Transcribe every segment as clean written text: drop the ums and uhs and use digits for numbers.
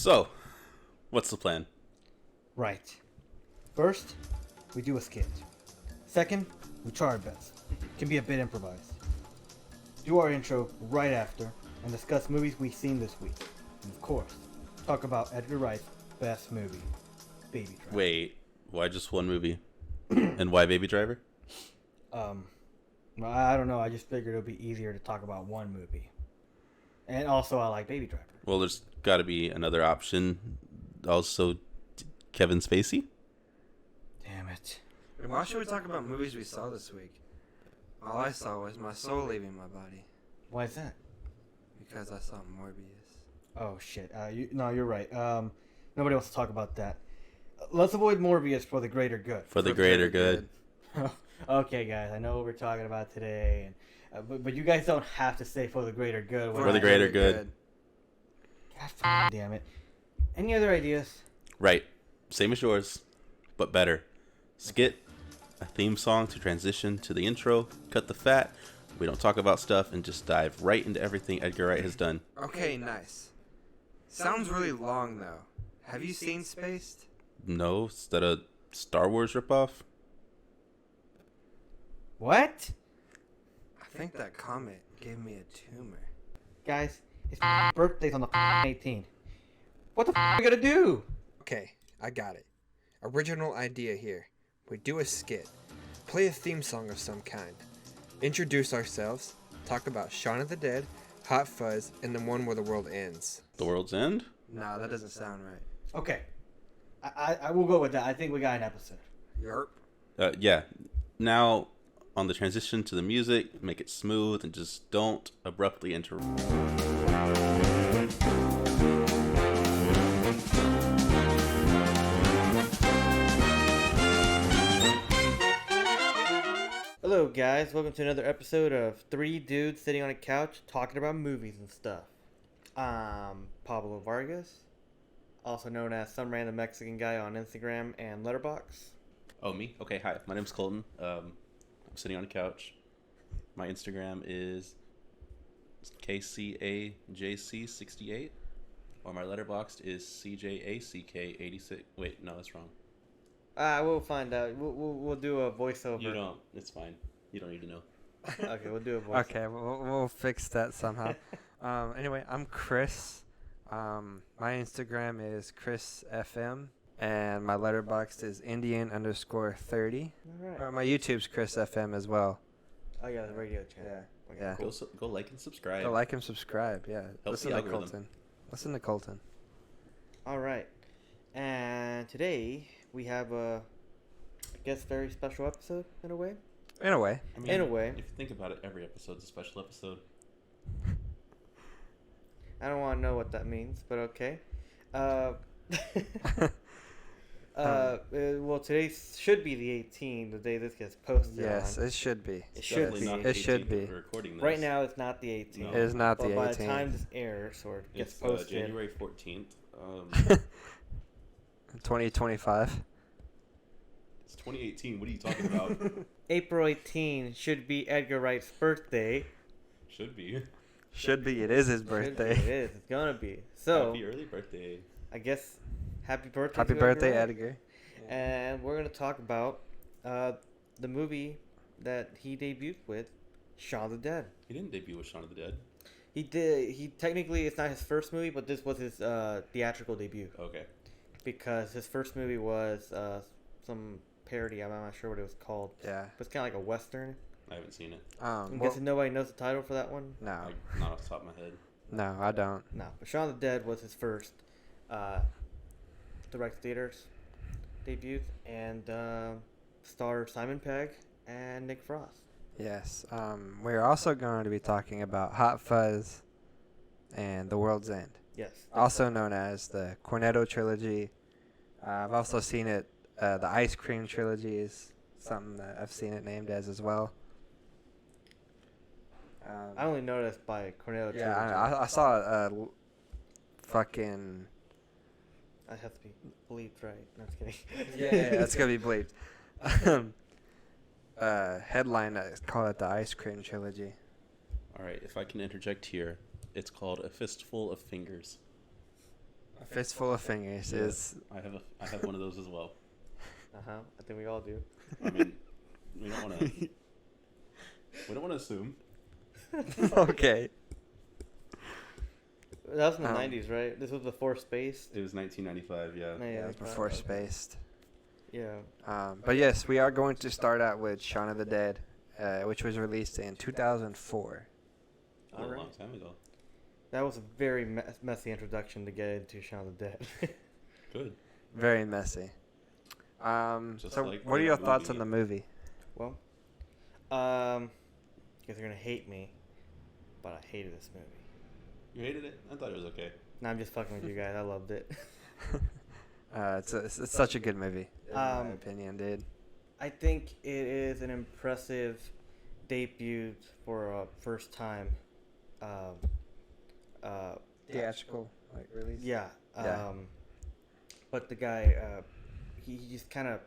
So, what's the plan? Right. First, we do a skit. Second, we try our best. Can be a bit improvised. Do our intro right after and discuss movies we've seen this week. And of course, talk about Edgar Wright's best movie, Baby Driver. Wait, why just one movie? And why Baby Driver? Well, I don't know. I just figured it would be easier to talk about one movie. And also, I like Baby Driver. Well, there's got to be another option. Also, Kevin Spacey? Damn it. And why should we talk about movies we saw this week? All I saw was my soul leaving my body. Why is that? Because I saw Morbius. Oh, shit. You're right. Nobody wants to talk about that. Let's avoid Morbius for the greater good. For the greater good. Okay, guys. I know what we're talking about today, and but you guys don't have to say for the greater good. For the greater good. God damn it. Any other ideas? Right. Same as yours, but better. Skit, a theme song to transition to the intro, cut the fat. We don't talk about stuff and just dive right into everything Edgar Wright has done. Okay, nice. Sounds really long, though. Have you seen Spaced? No, is that a Star Wars ripoff? What? I think that comment gave me a tumor. Guys, his birthday's on the 18th. What the are we gonna do? Okay, I got it. Original idea here. We do a skit. Play a theme song of some kind. Introduce ourselves. Talk about Shaun of the Dead, Hot Fuzz, and the one where the world ends. The World's End? Nah, that doesn't sound right. Okay. I will go with that. I think we got an episode. Yerp. Yeah. Now, on the transition to the music, make it smooth and just don't abruptly interrupt. Hello, guys. Welcome to another episode of Three Dudes Sitting on a Couch Talking About Movies and Stuff. I'm Pablo Vargas, also known as some random Mexican guy on Instagram and Letterboxd. Oh, me? Okay, hi. My name's Colton. I'm sitting on a couch. My Instagram is KCAJC68. Or my Letterboxd is CJACK86. Wait, no, that's wrong. We'll find out. We'll do a voiceover. You don't. It's fine. You don't need to know. Okay, we'll do a voiceover. Okay, we'll fix that somehow. Anyway, I'm Chris. My Instagram is ChrisFM, and my Letterboxd is Indian_30. All right. My YouTube's ChrisFM as well. Oh, yeah, the radio channel. Yeah. Go like and subscribe. Go like and subscribe. Yeah. Helps Listen the to algorithm. Colton. Listen to Colton. All right. And today we have a, I guess, very special episode in a way. In a way. I mean, In a way. If you think about it, every episode's a special episode. I don't want to know what that means, but okay. Well, today should be the 18th, the day this gets posted. Yes, on. it should be. It should Definitely be. not the It should 18th be. if we're recording this. Right now, it's not the 18th. No. It is not But the by 18th. the time this airs or gets It's posted, January 14th. 2025. It's 2018. What are you talking about? April 18 should be Edgar Wright's birthday. Should be. Should be. It is his Should be. birthday. It is. It's gonna be. So, Happy early birthday. I guess, happy birthday. Happy to birthday, Wright. Edgar. And we're gonna talk about the movie that he debuted with, Shaun of the Dead. He didn't debut with Shaun of the Dead. He did. He technically, it's not his first movie, but this was his theatrical debut Okay. because his first movie was some parody. I'm not sure what it was called. Yeah. But it's kind of like a western. I haven't seen it. I'm Well, guessing nobody knows the title for that one. no. Not off the top of my head. No, I don't. No, but Shaun of the Dead was his first direct theaters debut, and starred Simon Pegg and Nick Frost. Yes. We're also going to be talking about Hot Fuzz and The World's End, Yes. also known as the Cornetto Trilogy. I've also seen it, the Ice Cream Trilogy is something that I've seen it named as well. I only know this by Cornetto. Yeah, Trilogy. I saw fucking... I have to be believed, right? No, I'm just kidding. Yeah, that's going to be bleeped. Headline, call it the Ice Cream Trilogy. All right. If I can interject here, it's called A Fistful of Fingers. A fistful of fingers is. I have one of those as well. I think we all do. I mean, we don't want to assume. Okay. That was in the 90s, right? This was before Space. It was 1995. Yeah. Yeah, it was before Spaced. Yeah. But yes, we are going to start out with Shaun of the Dead, which was released in 2004. A long time ago. That was a very messy introduction to get into Shaun of the Dead. Good. Very messy. Just So, like what are your the thoughts movie. on the movie? Well, you guys are gonna hate me, but I hated this movie. You hated it? I thought it was okay. No, I'm just fucking with you guys. I loved it. It's such a good movie, in my opinion, dude. I think it is an impressive debut for a first time. Theatrical release. Yeah. Yeah. But the guy, he just kind of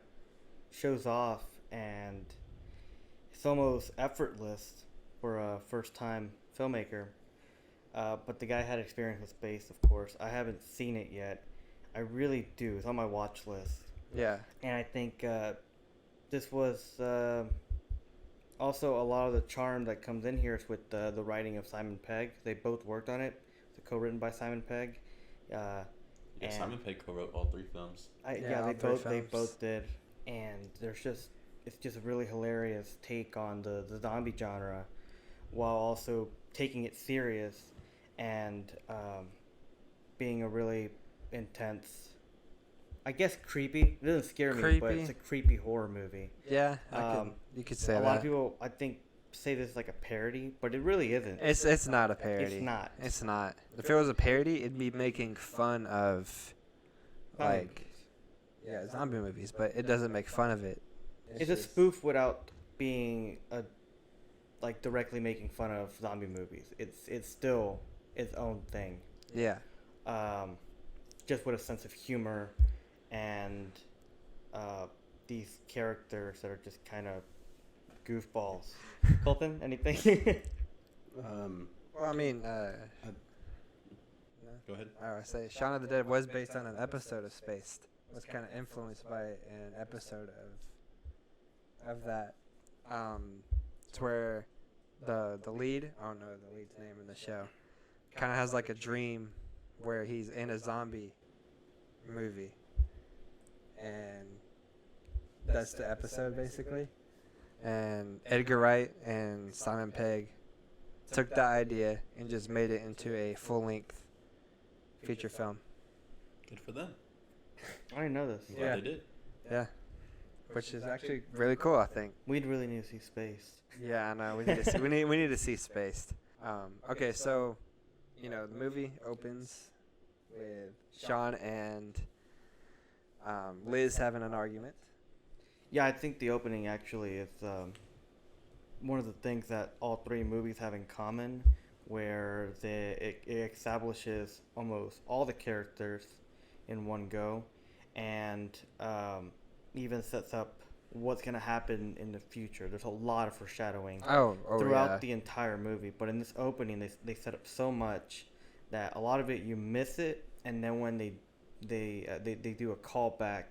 shows off, and it's almost effortless for a first time filmmaker. But the guy had experience with space, of course. I haven't seen it yet. I really do. It's on my watch list. Yeah. And I think this was also a lot of the charm that comes in here is with the writing of Simon Pegg. They both worked on it. It's co-written by Simon Pegg. Yeah, Simon Pegg co-wrote all 3 films. They both did. And it's just a really hilarious take on the zombie genre, while also taking it serious and being a really intense, I guess creepy. It doesn't scare me, but it's a creepy horror movie. Yeah, you could say that. A lot of people, I think, say this is like a parody, but it really isn't. It's not a parody. It's not. It's not. If it was a parody, it'd be making fun of, zombie movies, but it doesn't make fun of it. It's a spoof without being directly making fun of zombie movies. It's still its own thing. Yeah. Just with a sense of humor and these characters that are just kind of goofballs. Colton, anything? Well, I mean, Go ahead. I would say Shaun of the Dead was based on an episode of Spaced. It was kind of influenced by an episode of that. It's where the lead, I don't know the lead's name in the show, kind of has like a dream where he's in a zombie movie, and that's the episode basically. And Edgar Wright and Simon Pegg took the idea and just made it into a full-length feature film. Good for them. I didn't know this. I'm glad they did. Yeah, which is actually really cool, I think. We'd really need to see Space. Yeah, I know. We need to see. we need to see Spaced. Okay, so the movie opens with Sean and Liz having an argument. Yeah, I think the opening actually is one of the things that all 3 movies have in common, where it establishes almost all the characters in one go, and even sets up what's going to happen in the future. There's a lot of foreshadowing throughout the entire movie, but in this opening they set up so much that a lot of it you miss it, and then when they do a callback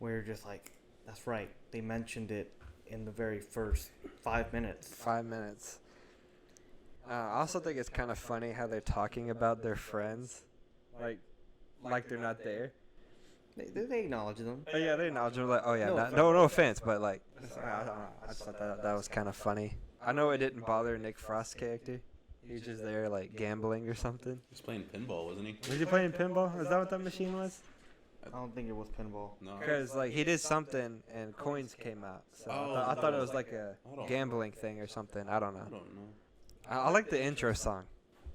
where you're just like, that's right, they mentioned it in the very first 5 minutes. 5 minutes. I also think it's kind of funny how they're talking about their friends, like they're not there. They acknowledge them. Oh, yeah, they acknowledge them. Like, oh yeah, no offense, but like, I don't know. I just thought that was kind of funny. I know it didn't bother Nick Frost's character. He was just there like gambling or something. He was playing pinball, wasn't he? Was he playing pinball? Is that what that machine was? I don't think it was pinball. No. Because like he did something and coins came out. So I thought it was like a gambling thing or something. I don't know. I don't know. I like the intro song.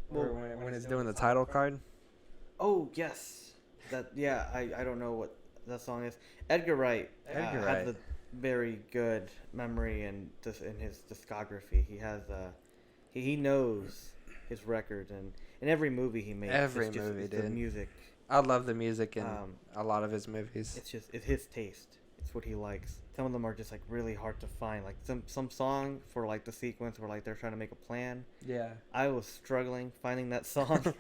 When it's doing the title card. Oh yes, I don't know what that song is. Edgar Wright has a very good memory in his discography. He has he knows his record, and in every movie he makes. The music. I love the music in a lot of his movies. It's his taste. It's what he likes. Some of them are just like really hard to find. Like some song for like the sequence where like they're trying to make a plan. Yeah. I was struggling finding that song.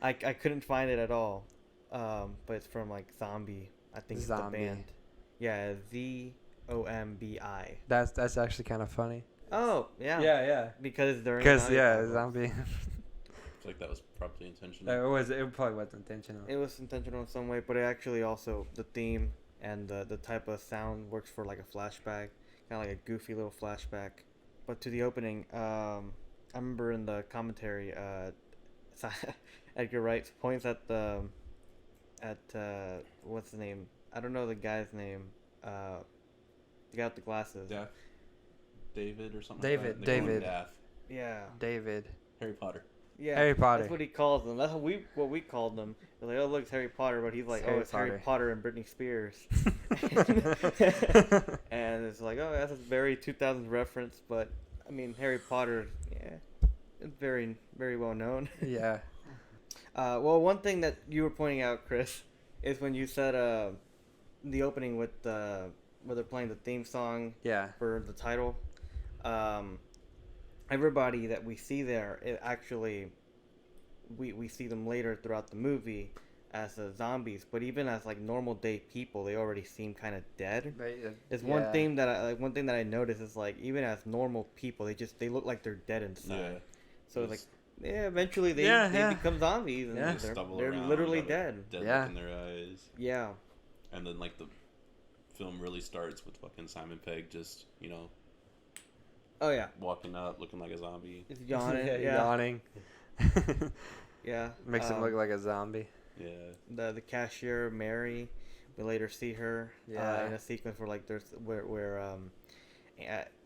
I couldn't find it at all. but it's from like Zombie. I think it's Zombie. the band. Yeah, ZOMBI. That's actually kind of funny. Oh yeah. Yeah. Because during Because Zombie yeah, Apocalypse. zombie. I feel like that was probably intentional. It probably was intentional. It was intentional in some way, but it actually also the theme and the type of sound works for like a flashback, kind of like a goofy little flashback. But to the opening, I remember in the commentary, Edgar Wright points at what's the name? I don't know the guy's name. The guy with the glasses. Daff. David or something. David, Like that. They call him David. Daff. Yeah. David. Harry Potter. Yeah. Harry Potter. That's what he calls them. That's what we called them. They're like, oh look, it's Harry Potter, but he's like, Harry it's Harry Potter. Potter and Britney Spears. And it's like, oh, that's a very 2000s reference, but I mean, Harry Potter, yeah, it's very, very well known. Yeah. Well, one thing that you were pointing out, Chris, is when you said the opening with where they're playing the theme song Yeah. for the title. Everybody that we see there, it actually, we see them later throughout the movie as zombies, but even as like normal day people, they already seem kind of dead. It's one thing that I noticed is like even as normal people, they look like they're dead inside. Yeah. So it's like eventually they become zombies and Yeah. they're literally dead. Dead Yeah. look in their eyes. Yeah. And then like the film really starts with fucking Simon Pegg just Oh yeah. walking up looking like a zombie. It's yawning. Yeah, Yeah. Yawning. Yeah. Makes him look like a zombie. Yeah. The cashier Mary, we later see her Yeah. in a sequence where like there's where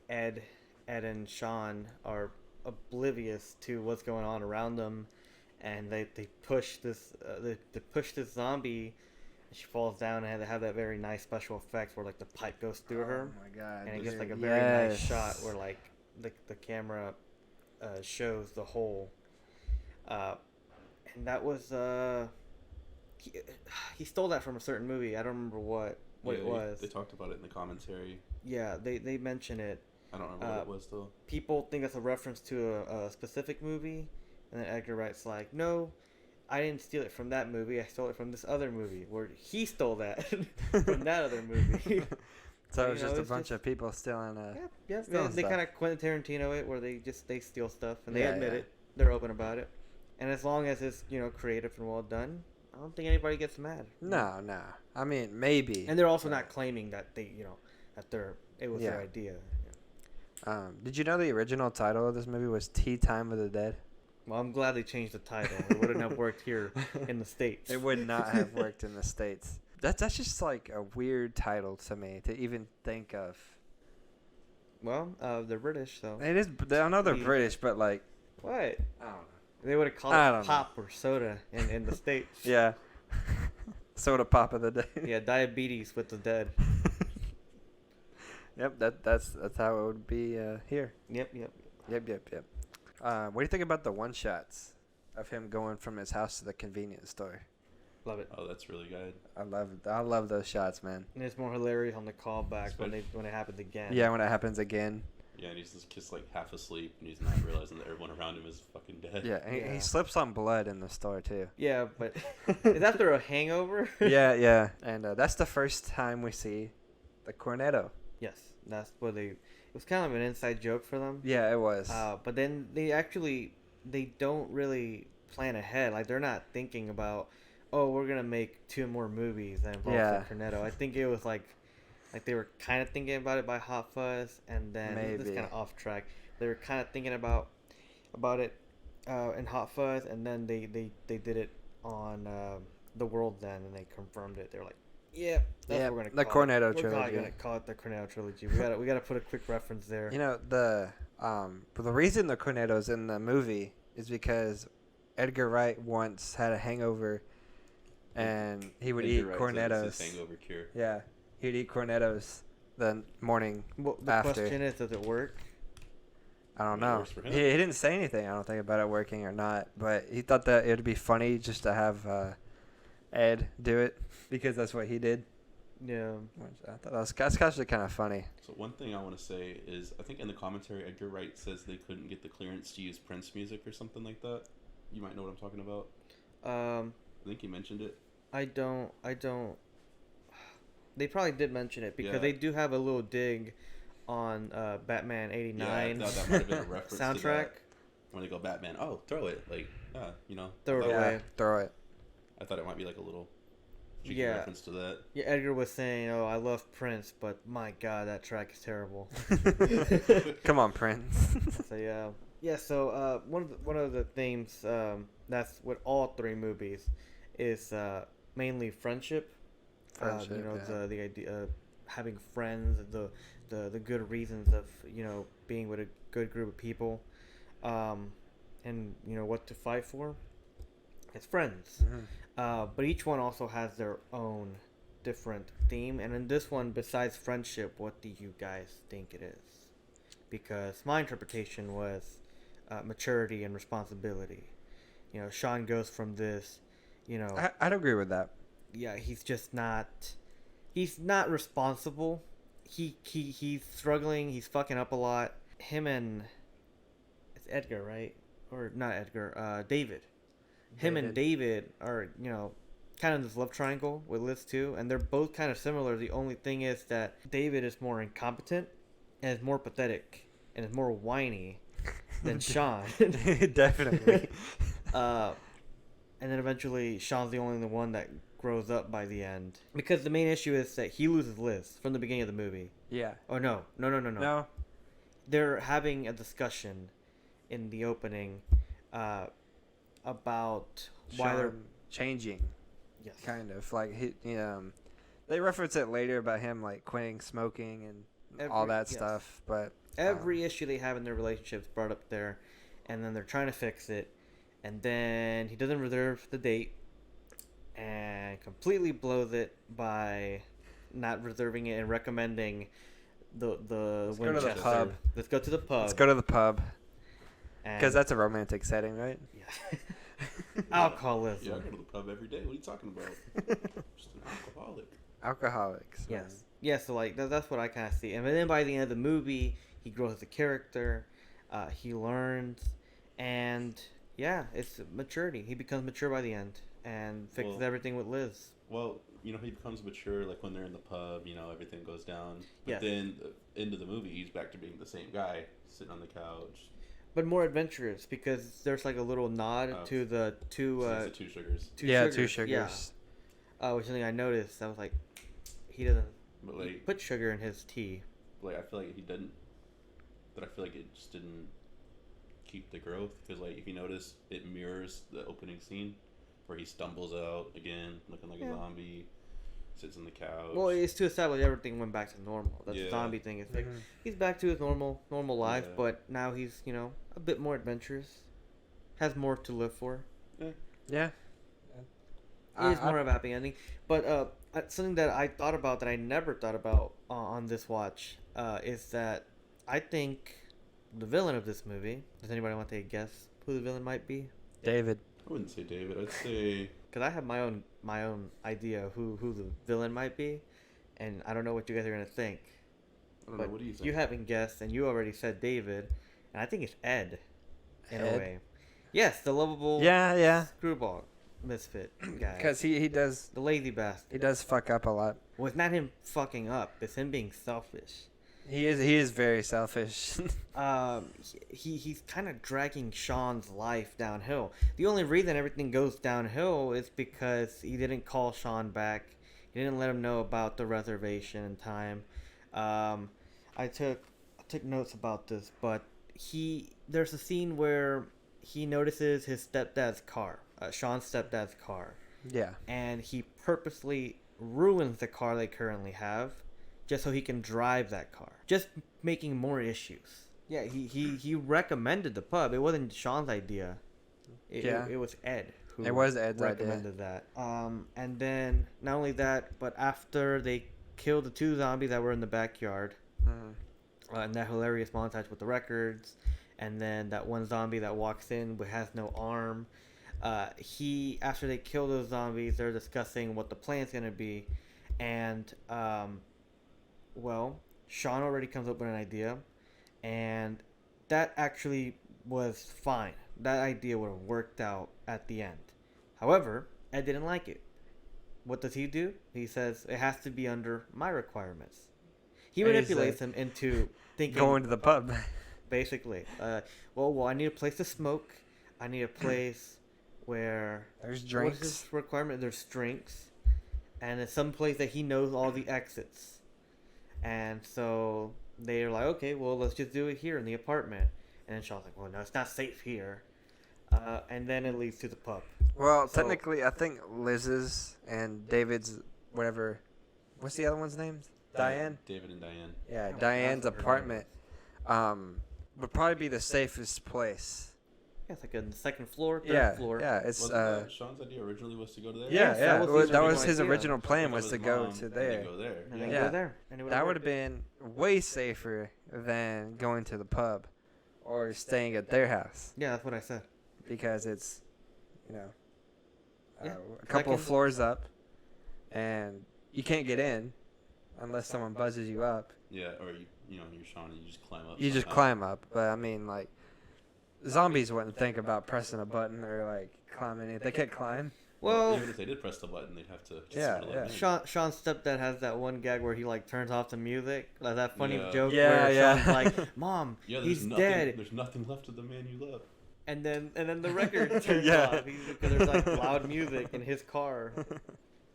Ed and Shaun are oblivious to what's going on around them, and they push this zombie, and she falls down, and they have that very nice special effect where like the pipe goes through her, Oh my god. and it dude. gets like a very nice Yes. shot where like the camera shows the hole, and that was he stole that from a certain movie. I don't remember what it was. They talked about it in the commentary. Yeah, they mention it. I don't remember what it was though. People think it's a reference to a specific movie, and then Edgar Wright's like, no, I didn't steal it from that movie. I stole it from this other movie where he stole that from that other movie. So You it's know, just a it's bunch just- of people stealing Yeah, stealing they stuff. kind of Quentin Tarantino it, where they steal stuff and they Yeah, admit yeah. it. They're open about it, and as long as it's creative and well done, I don't think anybody gets mad. No. I mean, maybe. And they're also not claiming that it was Yeah. their idea. Did you know the original title of this movie was Tea Time of the Dead? Well, I'm glad they changed the title. It wouldn't have worked here in the States. It would not have worked in the States. That's just like a weird title to me to even think of. Well, they're British, so. It is. I know they're We- British, but like, What? I don't know. They would have called I it don't know. pop or soda in the States. Yeah. Soda pop of the day. Yeah, diabetes with the dead. Yep. That's how it would be here. Yep. Yep. What do you think about the one shots of him going from his house to the convenience store? Love it. Oh, that's really good. I love those shots, man. And it's more hilarious on the callback when it happens again. Yeah, when it happens again. Yeah, and he's just like half asleep, and he's not realizing that everyone around him is fucking dead. Yeah, and Yeah. he slips on blood in the store too. Yeah, but is after a hangover? Yeah. And that's the first time we see the Cornetto. Yes, that's what it was kind of an inside joke for them. Yeah, it was. But then they don't really plan ahead. Like they're not thinking about, oh, we're gonna make 2 more movies that involve Yeah. the Cornetto. I think it was like they were kind of thinking about it by Hot Fuzz, and then this is Maybe. kind of off track. They were kind of thinking about it in Hot Fuzz, and then they did it on The World then, and they confirmed it. They were like, yeah, that's what we're gonna the call Cornetto it. We're Trilogy. probably gonna call it the Cornetto Trilogy. We gotta put a quick reference there. You know, the reason the Cornetto's in the movie is because Edgar Wright once had a hangover, and he would eat Edgar Wright says Cornettos. it's his hangover cure. Yeah, he'd eat Cornettos the morning. Well, the after. question is, does it work? I don't It know. works for him. He didn't say anything, I don't think, about it working or not. But he thought that it would be funny just to have Ed do it because that's what he did. Yeah. Which I thought that's actually kind of funny. So one thing I want to say is, I think in the commentary, Edgar Wright says they couldn't get the clearance to use Prince music or something like that. You might know what I'm talking about. I think he mentioned it. I don't. They probably did mention it because Yeah. they do have a little dig on Batman Yeah, I '89 thought that might have been a reference to soundtrack. that. When they go Batman, oh, throw it. Like, Throw it I thought, away. Yeah, throw it. I thought it might be like a little cheeky Yeah. reference to that. Yeah, Edgar was saying, "Oh, I love Prince, but my God, that track is terrible." Come on, Prince. So yeah. So one of the themes that's with all three movies is mainly friendship. Friendship, yeah. The idea of having friends, the good reasons of being with a good group of people, and what to fight for. It's friends. But each one also has their own different theme. And in this one, besides friendship, what do you guys think it is? Because my interpretation was maturity and responsibility. Sean goes from this, I'd agree with that. yeah, he's not responsible. He's struggling. He's fucking up a lot. Him and it's Edgar, right? Or not Edgar? David. Him and David are kind of this love triangle with Liz too, and they're both kind of similar. The only thing is that David is more incompetent and is more pathetic and is more whiny than Sean. Definitely. And then eventually Sean's the only one that grows up by the end, because the main issue is that he loses Liz from the beginning of the movie. Yeah. Oh no. No. They're having a discussion in the opening about why they're Sean changing, yes. kind of like they reference it later about him like quitting smoking and all that yes. stuff. But Every issue they have in their relationships brought up there, and then they're trying to fix it, and then he doesn't reserve the date, and completely blows it by not reserving it and recommending the go to the Winchester. pub. Let's go to the pub. let's go to the pub And- because that's a romantic setting, right? yeah. Alcoholism. Yeah, I go to the pub every day. What are you talking about? Just an alcoholic. Alcoholics. man. Yes. Yeah, so like that's what I kind of see. And then by the end of the movie, he grows as a character, he learns, and yeah, it's maturity. He becomes mature by the end and fixes Well- everything with Liz. Well, he becomes mature like when they're in the pub. Everything goes down. But Yes. then the end of the movie, he's back to being the same guy, sitting on the couch. But more adventurous, because there's like a little nod Oh. to the two So it's the two sugars. Two sugars. Yeah. Which is something I noticed. I was like, he doesn't But like, put sugar in his tea. I feel like he didn't. But I feel like it just didn't keep the growth, because like if you notice, it mirrors the opening scene where he stumbles out again, looking like Yeah. a zombie, sits on the couch. Well, it's to establish everything went back to normal. That's the Yeah. zombie thing. It's like Mhm. he's back to his normal life, Yeah. but now he's a bit more adventurous, has more to live for. Yeah. It is more of a happy ending. But something that I thought about that I never thought about on this watch is that I think the villain of this movie. Does anybody want to take a guess who the villain might be? David. I wouldn't say David. I'd say Because I have my own idea of who the villain might be, and I don't know what you guys are gonna think. I don't But know. What do you think? you haven't guessed, and you already said David, and I think it's Ed, in a Ed? way. Yes, the lovable Yeah. screwball misfit guy. Because he does The lazy bastard. he does fuck up a lot. Well, it's not him fucking up. It's him being selfish. He is very selfish. He's kind of dragging Sean's life downhill. The only reason everything goes downhill is because he didn't call Sean back. He didn't let him know about the reservation in time. I took notes about this, but there's a scene where he notices his stepdad's car, Sean's stepdad's car, Yeah. and he purposely ruins the car they currently have just so he can drive that car, just making more issues. Yeah, he recommended the pub. It wasn't Sean's idea. It was Ed who It was Ed's idea. recommended that. And then not only that, but after they killed the two zombies that were in the backyard, and that hilarious montage with the records, and then that one zombie that walks in but has no arm. After they kill those zombies, they're discussing what the plan's gonna be, and Sean already comes up with an idea, and that actually was fine. That idea would have worked out at the end. However, Ed didn't like it. what does he do? He says it has to be under my requirements. He And he's manipulates him into thinking Going to the pub. basically. Well, I need a place to smoke. I need a place where There's What's drinks. his requirement? There's drinks, and it's some place that he knows all the exits. And so they're like, okay, well, let's just do it here in the apartment. And then Sean's like, well, no, it's not safe here. And then it leads to the pub. Well, So- technically, I think Liz's and David's, whatever. What's the other one's name? Diane? David and Diane. Yeah, Diane's apartment would probably be the safest place. Yeah, it's like on the second floor, third Yeah, floor. yeah, it's Wasn't that Sean's idea originally was to go to there? yeah, Yes, yeah. that was his That was original his idea. original plan Think of was his to go mom to and there. then go there. And then Yeah. go there. And it That would worked. have been way safer than going to the pub or staying at their house Yeah, that's what I said. because it's, you know, Yeah, a couple of second- floors up, and you can't get in unless someone buzzes you up. Yeah, or you're Sean and you just climb up. You just somehow. climb up, but I mean, like, zombies wouldn't think about pressing a button or like climbing it. They can't climb. Well, even if they did press the button, they'd have to just Yeah, sort of let yeah. them in. Sean's stepdad has that one gag where he like turns off the music, like that funny Yeah. joke Yeah, where yeah. Sean's like, "Mom, Yeah, there's he's nothing, dead," There's nothing left of the man you love. and then the record turns Yeah. off because there's like loud music in his car.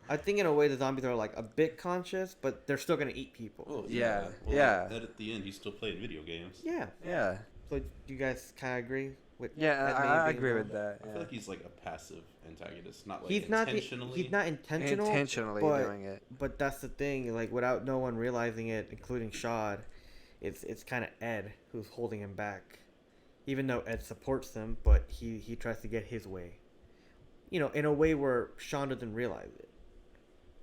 I think in a way the zombies are like a bit conscious, but they're still gonna eat people. Oh, Yeah, Well, yeah. That at the end, he's still playing video games. Yeah. Yeah, So you guys kind of agree with? yeah, Ed May I being agree wrong? with that. I Yeah. feel like he's like a passive antagonist, not like He's not. intentionally. He's not intentional. Intentionally but- doing it. But that's the thing. Like without no one realizing it, including Shad, it's kind of Ed who's holding him back. Even though Ed supports him, but he tries to get his way. You know, in a way where Sean doesn't realize it.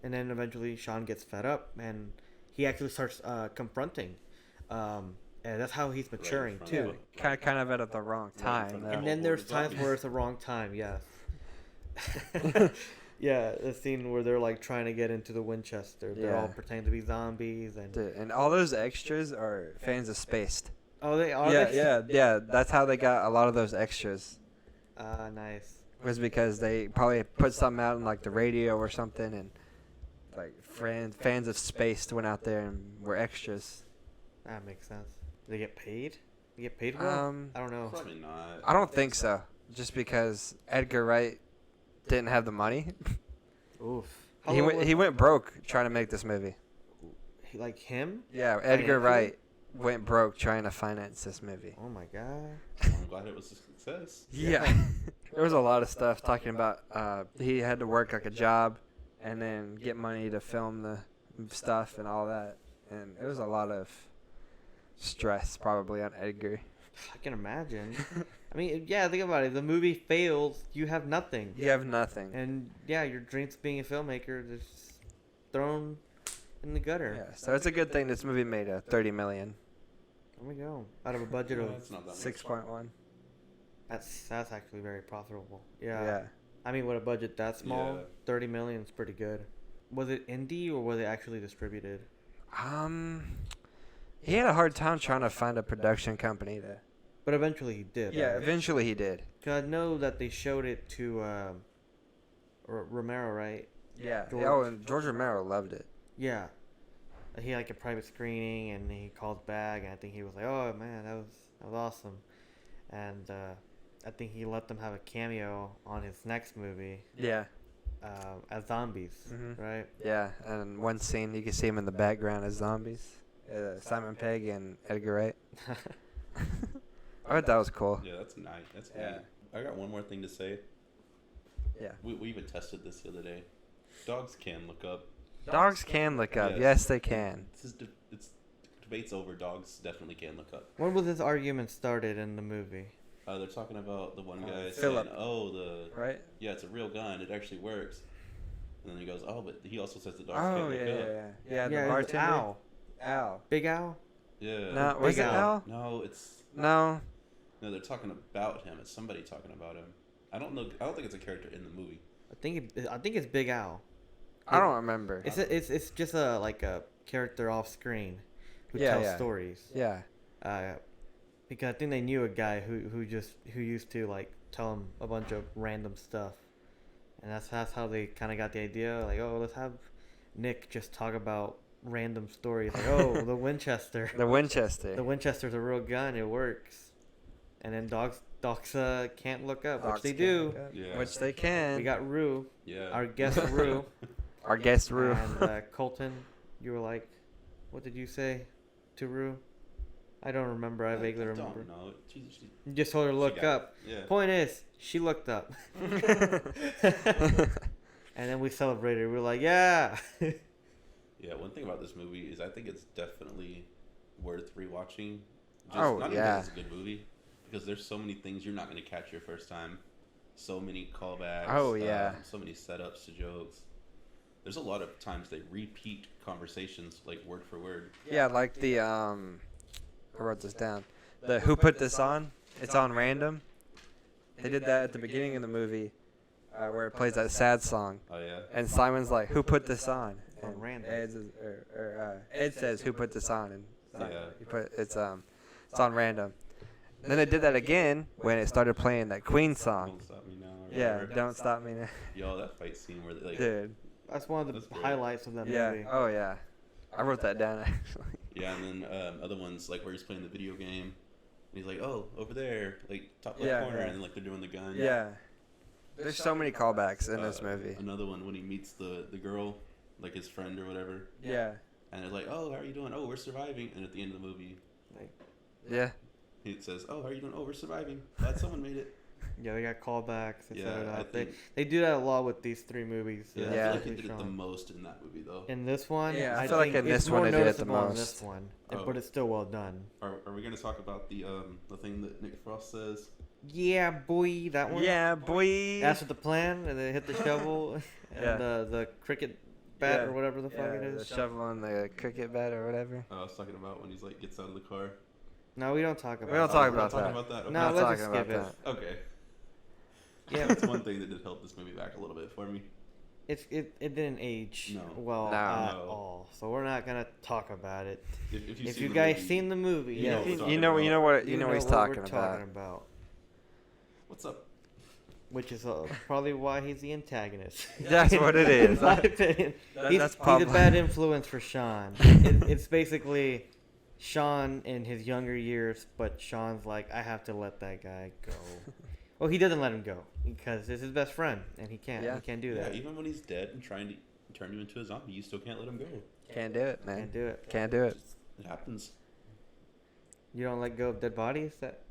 And then eventually Sean gets fed up and he actually starts confronting. And that's how he's maturing front too. of Kind of at the wrong Right in time. front of though. And the then whole there's horde of times where zombies. it's the wrong time, yes. Yeah, the scene where they're like trying to get into the Winchester. They're all Yeah. pretending to be zombies and Dude, and all those extras are fans of Spaced. oh, they are. Yeah, they? yeah. That's how they got a lot of those extras. Nice. Was because they probably put something out on like the radio or something, and like fans of Spaced went out there and were extras. That makes sense. They get paid? They get paid well? I don't know. Probably not. I don't think so. Just because Edgar Wright didn't have the money, Oof. he went broke trying to make this movie. Like him? Yeah, Edgar Financially? Wright went broke trying to finance this movie. Oh my god. I'm glad it was a success. Yeah. There was a lot of stuff talking about he had to work like a job and then get money to film the stuff and all that. And it was a lot of stress probably on Edgar. I can imagine. I mean, yeah, think about it. The movie fails, you have nothing. You have nothing. And yeah, your dreams being a filmmaker is just thrown in the gutter. Yeah, so it's a good thing this movie made $30 million. There we go. Out of a budget Yeah, of it's not that much. 6.1. that's actually very profitable. Yeah. Yeah. I mean, with a budget that small, Yeah. 30 million is pretty good. Was it indie or was it actually distributed? He had a hard time trying to find a production company to. But eventually he did. Yeah, right? eventually he did. 'Cause I know that they showed it to Romero, right? Yeah. George. Oh, and George Romero loved it. Yeah. He had like a private screening and he called back and I think he was like, "Oh man, that was awesome." And I think he let them have a cameo on his next movie Yeah. as zombies, Mhm. right? Yeah, and one scene you can see him in the background as zombies. Simon Pegg and Edgar Wright. I thought that was cool. Yeah, that's nice. That's Yeah. neat. I got one more thing to say. Yeah. We even tested this the other day. Dogs can look up. Dogs can look up. Yes. Yes, they can. It's debates over. Dogs definitely can look up. When was this argument started in the movie? They're talking about the one guy Philip. saying, "Oh, Right? yeah, it's a real gun. It actually works." And then he goes, "Oh, but he also says the dogs Oh, can't look yeah, up." yeah. The it was bartender. Al. Al. Big Al? Yeah. No, was Big it Al. Al? No, it's No. no. They're talking about him. It's somebody talking about him. I don't know. I don't think it's a character in the movie. I think it's Big Al. I don't remember. It's just a character off screen who Yeah, tells yeah. stories. Yeah. Because I think they knew a guy who used to like tell him a bunch of random stuff, and that's how they kind of got the idea. Like, oh, let's have Nick just talk about random stories. Like, oh, the Winchester. The Winchester. The Winchester's a real gun. It works. And then dogs can't look up, Dogs which they can't do. look up, Yeah. Which they can. We got Rue, Yeah. our guest Rue, Our guest Rue. and Colton. You were like, what did you say to Rue? I don't remember. I vaguely remember. Don't know. She You just told her to look got up. it. Yeah. Point is, she looked up. And then we celebrated. We were like, yeah. Yeah, one thing about this movie is I think it's definitely worth rewatching. Oh, not yeah. Even because it's a good movie, because there's so many things you're not going to catch your first time. So many callbacks. Oh, yeah. So many setups to jokes. There's a lot of times they repeat conversations like word for word. Yeah, like the I wrote this down. The Who Put This On? It's on random. They did that at the beginning of the movie, where it plays that sad song, Oh yeah. and Simon's like, "Who put this on?" On And random. Ed says, "Who put this on?" And Yeah. he put it's on random. Then it did that again when it started playing that Queen song. Don't stop me now. or Yeah, whatever. don't stop me now, Yo, that fight scene where they, like, dude. That's one of the That's great. highlights of that Yeah. movie. Oh yeah. I wrote that down actually. yeah, and then other ones like where he's playing the video game, and he's like, oh, over there, like top left Yeah. corner, and then like they're doing the gun. Yeah. There's so many callbacks in this movie. Another one when he meets the girl, like his friend or whatever, Yeah. and they're like, oh, how are you doing? Oh, we're surviving. And at the end of the movie, Yeah. he says, oh, how are you doing? Oh, we're surviving. Glad someone made it. Yeah, they got callbacks. They set it Yeah, I up. They think, do that a lot with these three movies. yeah, I Yeah. feel like he especially did it the Shaun. most in that movie though. In this one, Yeah, I I feel like think in it's this one more they did it the noticeable in most. this one, Oh. but it's still well done. Are we gonna talk about the thing that Nick Frost says? Yeah, boy, that one. Yeah, boy. That's what the plan, and they hit the shovel and Yeah. the cricket bat Yeah. or whatever the fuck it The is. shovel and the cricket bat or whatever. I was talking about when he's like gets out of the car. No, we don't talk about. We don't that. talk We're about not that. talking about that. Okay. No, Not let's talking just about skip it. that. Okay. Yeah, That's one thing that did help this movie back a little bit for me. it didn't age No. well No. at No. all, so we're not gonna talk about it. If If seen you the guys movie, seen the movie, you know yeah, what we're You talking know about. what he's we're talking talking about. about. What's up? Which is probably why he's the antagonist. That's what it is. In my opinion, he's That's a probably bad influence for Sean. It's basically Sean in his younger years, but Sean's like, I have to let that guy go. Well, he doesn't let him go because it's his best friend, and he can't. Yeah. He can't do Yeah, that. even when he's dead and trying to turn you into a zombie, you still can't let him go. Can't do it, man. Can't do it. Can't do it. It happens. You don't let go of dead bodies. That.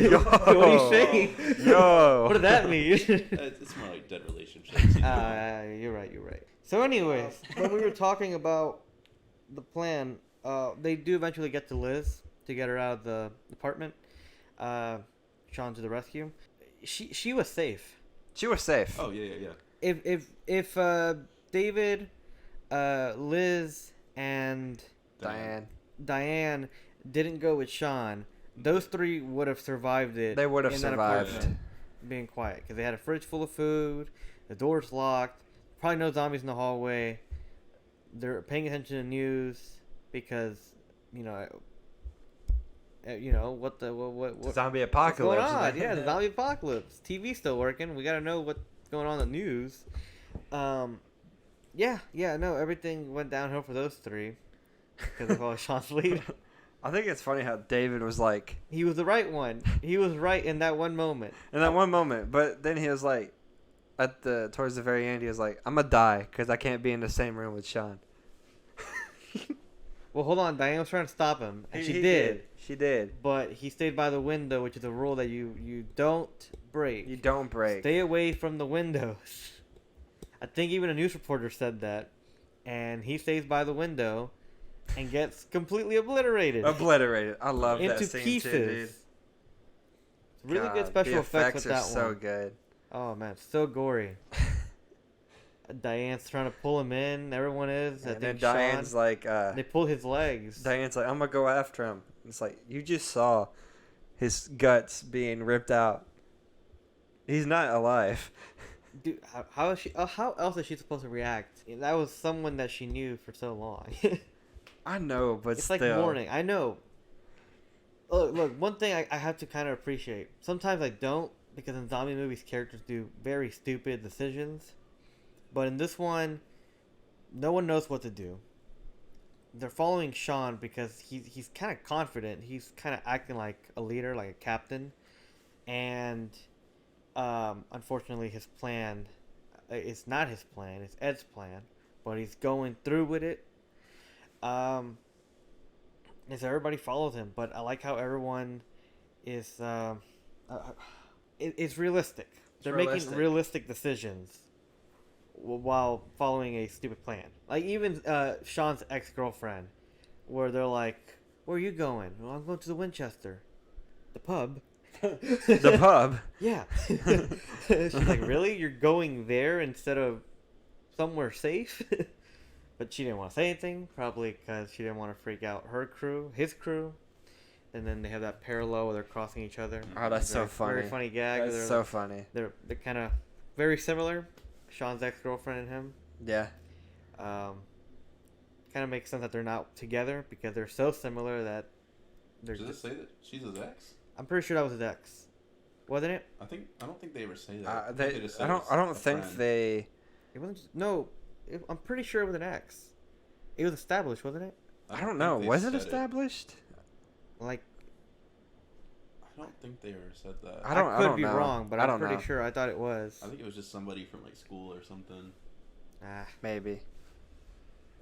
Yo. What are you saying? Yo. What did that mean? It's more like dead relationships. you know? You're right. You're right. So, anyways, when we were talking about the plan, they do eventually get to Liz to get her out of the apartment. Sean to the rescue. She was safe. She was safe. Oh yeah, yeah, yeah. If David, Liz, and Diane didn't go with Sean, those three would have survived it. They would have in that survived. apartment, being quiet, because they had a fridge full of food, the door's locked, probably no zombies in the hallway. They're paying attention to the news because what Zombie what's apocalypse. going on? Yeah, the zombie apocalypse. TV's still working. We gotta know what's going on in the news. No, everything went downhill for those three because of all Sean's lead. I think it's funny how David was like He was the right one. He was right in that one moment. in that one moment, but then he was like, towards the very end, he was like, "I'm gonna die because I can't be in the same room with Sean." Well, hold on. Diane was trying to stop him, and she He did. She did. But he stayed by the window, which is a rule that you don't break. You don't break. Stay away from the windows. I think even a news reporter said that. And he stays by the window and gets completely obliterated. Obliterated. I love that into scene pieces. too, dude. Really good God, special the effects with are that so one. good. Oh, man. So gory. Diane's trying to pull him in. Everyone is. I And then think Diane's Sean, like, they pull his legs. Diane's like, "I'm gonna go after him." It's like, you just saw his guts being ripped out. He's not alive. Dude, how is she? How else is she supposed to react? That was someone that she knew for so long. I know, but It's still. like mourning. I know. Look. One thing I have to kind of appreciate. Sometimes I don't because in zombie movies, characters do very stupid decisions. But in this one, no one knows what to do. They're following Shaun because he's kind of confident. He's kind of acting like a leader, like a captain. And unfortunately, his plan it's not his plan. It's Ed's plan, but he's going through with it. And so everybody follows him. But I like how everyone is it's realistic. They're making realistic decisions while following a stupid plan. Like even Shaun's ex-girlfriend, where they're like, "Where are you going?" "Well, I'm going to the Winchester, the pub." The pub? Yeah. She's like, "Really? You're going there instead of somewhere safe?" But she didn't want to say anything, probably because she didn't want to freak out his crew. And then they have that parallel where they're crossing each other. Oh, that's so funny. Very funny gag. That's so funny. They're kind of very similar. Shaun's ex-girlfriend and him. Yeah. Kind of makes sense that they're not together because they're so similar that they're. Does it say that she's his ex? I'm pretty sure that was his ex, wasn't it? I don't think they ever say that. I don't think they. It wasn't. No, I'm pretty sure it was an ex. It was established, wasn't it? I don't know. Was it established? Like. I don't think they ever said that. I could be know. wrong, but I'm pretty sure I thought it was. I think it was just somebody from like school or something. Maybe.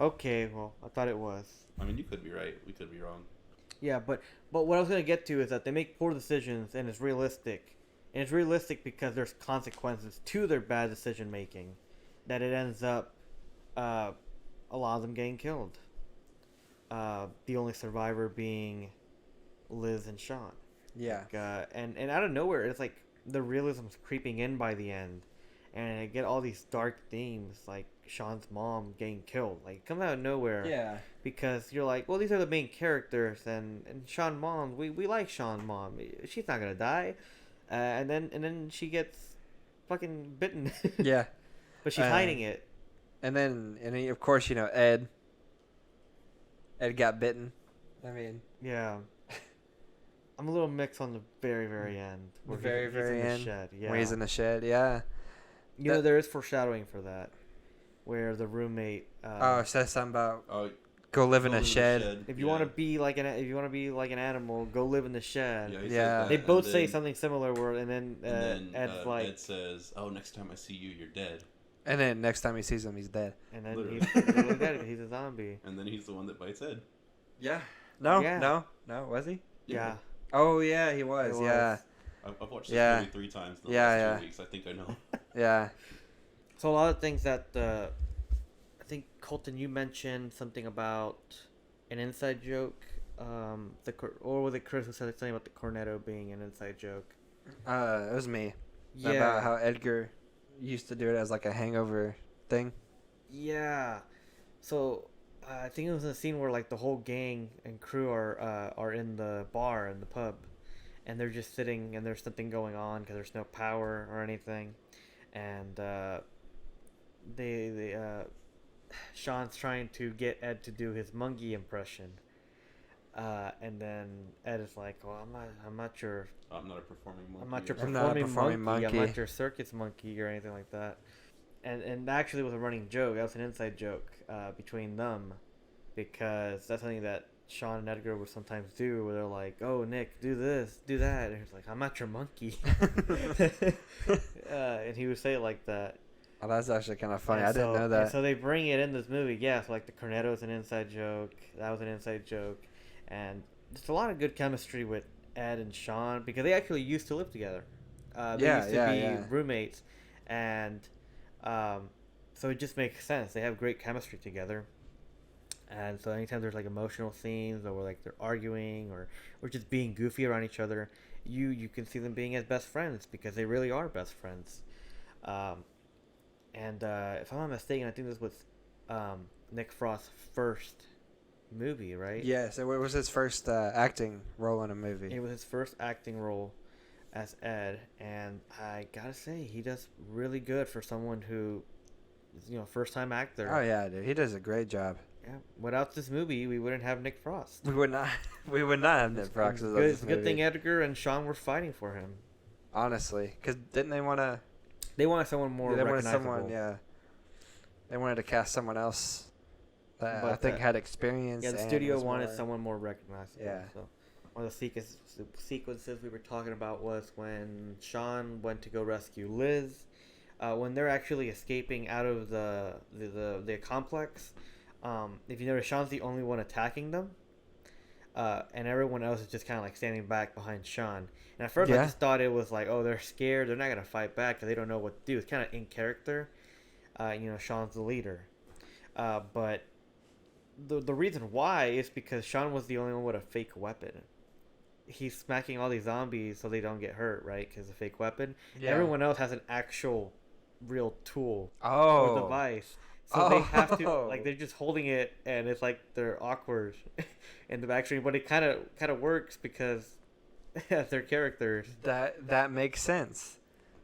Okay, well, I thought it was. I mean, you could be right. We could be wrong. Yeah, but what I was gonna get to is that they make poor decisions and it's realistic, and it's realistic because there's consequences to their bad decision making, that it ends up, a lot of them getting killed. The only survivor being Liz and Shaun. Yeah. Like, and out of nowhere, it's like the realism's creeping in by the end, and I get all these dark themes like Shaun's mom getting killed. Like, it comes out of nowhere. Yeah. Because you're like, well, these are the main characters, and Shaun mom, we like Shaun mom. She's not gonna die, and then she gets fucking bitten. Yeah. But she's hiding it. And of course, Ed. Ed got bitten. I mean. Yeah. I'm a little mixed on the very, very end. The very, very end. The shed. Yeah. When he's in the shed, yeah. There is foreshadowing for that, where the roommate. Says something about go live in a shed. If you want to be like an animal, go live in the shed. Yeah. They both say something similar. And then Ed's like, Ed says, "Oh, next time I see you, you're dead." And then next time he sees him, he's dead. And then he's literally dead. He's a zombie. And then he's the one that bites Ed. Yeah. No. Yeah. No. Was he? Yeah. Oh yeah, he was. Yeah. I've watched this movie 3 times in the last 2 weeks. I think I know. Yeah. So a lot of things that I think Colton, you mentioned something about an inside joke. Or was it Chris who said something about the Cornetto being an inside joke? It was me. Yeah. About how Edgar used to do it as like a hangover thing. Yeah. So I think it was in a scene where like the whole gang and crew are in the bar in the pub, and they're just sitting and there's something going on because there's no power or anything, and Shaun's trying to get Ed to do his monkey impression, and then Ed is like, "Well, I'm not your performing monkey. I'm not your I'm not a performing monkey. monkey. I'm not your circus monkey or anything like that." And actually was a running joke. That was an inside joke between them, because that's something that Shaun and Edgar would sometimes do, where they're like, "Oh, Nick, do this, do that," and he's like, "I'm not your monkey," and he would say it like that. Oh, that's actually kind of funny. And I didn't know that. So they bring it in this movie, yeah. So like the Cornetto's an inside joke. That was an inside joke, and there's a lot of good chemistry with Ed and Shaun because they actually used to live together. They used to be roommates, and so it just makes sense. They have great chemistry together. And so anytime there's like emotional scenes or like they're arguing or just being goofy around each other, you can see them being as best friends because they really are best friends. And if I'm not mistaken, I think this was Nick Frost's first movie, right? Yes, it was his first acting role in a movie. It was his first acting role as Ed, and I gotta say, he does really good for someone who, first time actor. Oh yeah, dude, he does a great job. Yeah, without this movie, we wouldn't have Nick Frost. We would not have Nick Frost. It's a good thing Edgar and Shaun were fighting for him. honestly, because didn't they want to? They wanted someone more They wanted recognizable. someone, yeah. They wanted to cast someone else that I But, think had experience. Yeah, the and studio was wanted more- someone more recognizable. Yeah. So one of the sequences we were talking about was when Sean went to go rescue Liz. When they're actually escaping out of the complex, if you notice, Sean's the only one attacking them. And everyone else is just kind of like standing back behind Sean. And at first I Yeah. just thought it was like, oh, they're scared. They're not going to fight back because they don't know what to do. It's kind of in character. Sean's the leader. But the reason why is because Sean was the only one with a fake weapon. He's smacking all these zombies so they don't get hurt, right? Because a fake weapon. Yeah. Everyone else has an actual real tool Oh. or device. So they have to, Oh. like, they're just holding it, and it's like they're awkward in the backstream. But it kind of works because they're characters. That makes sense.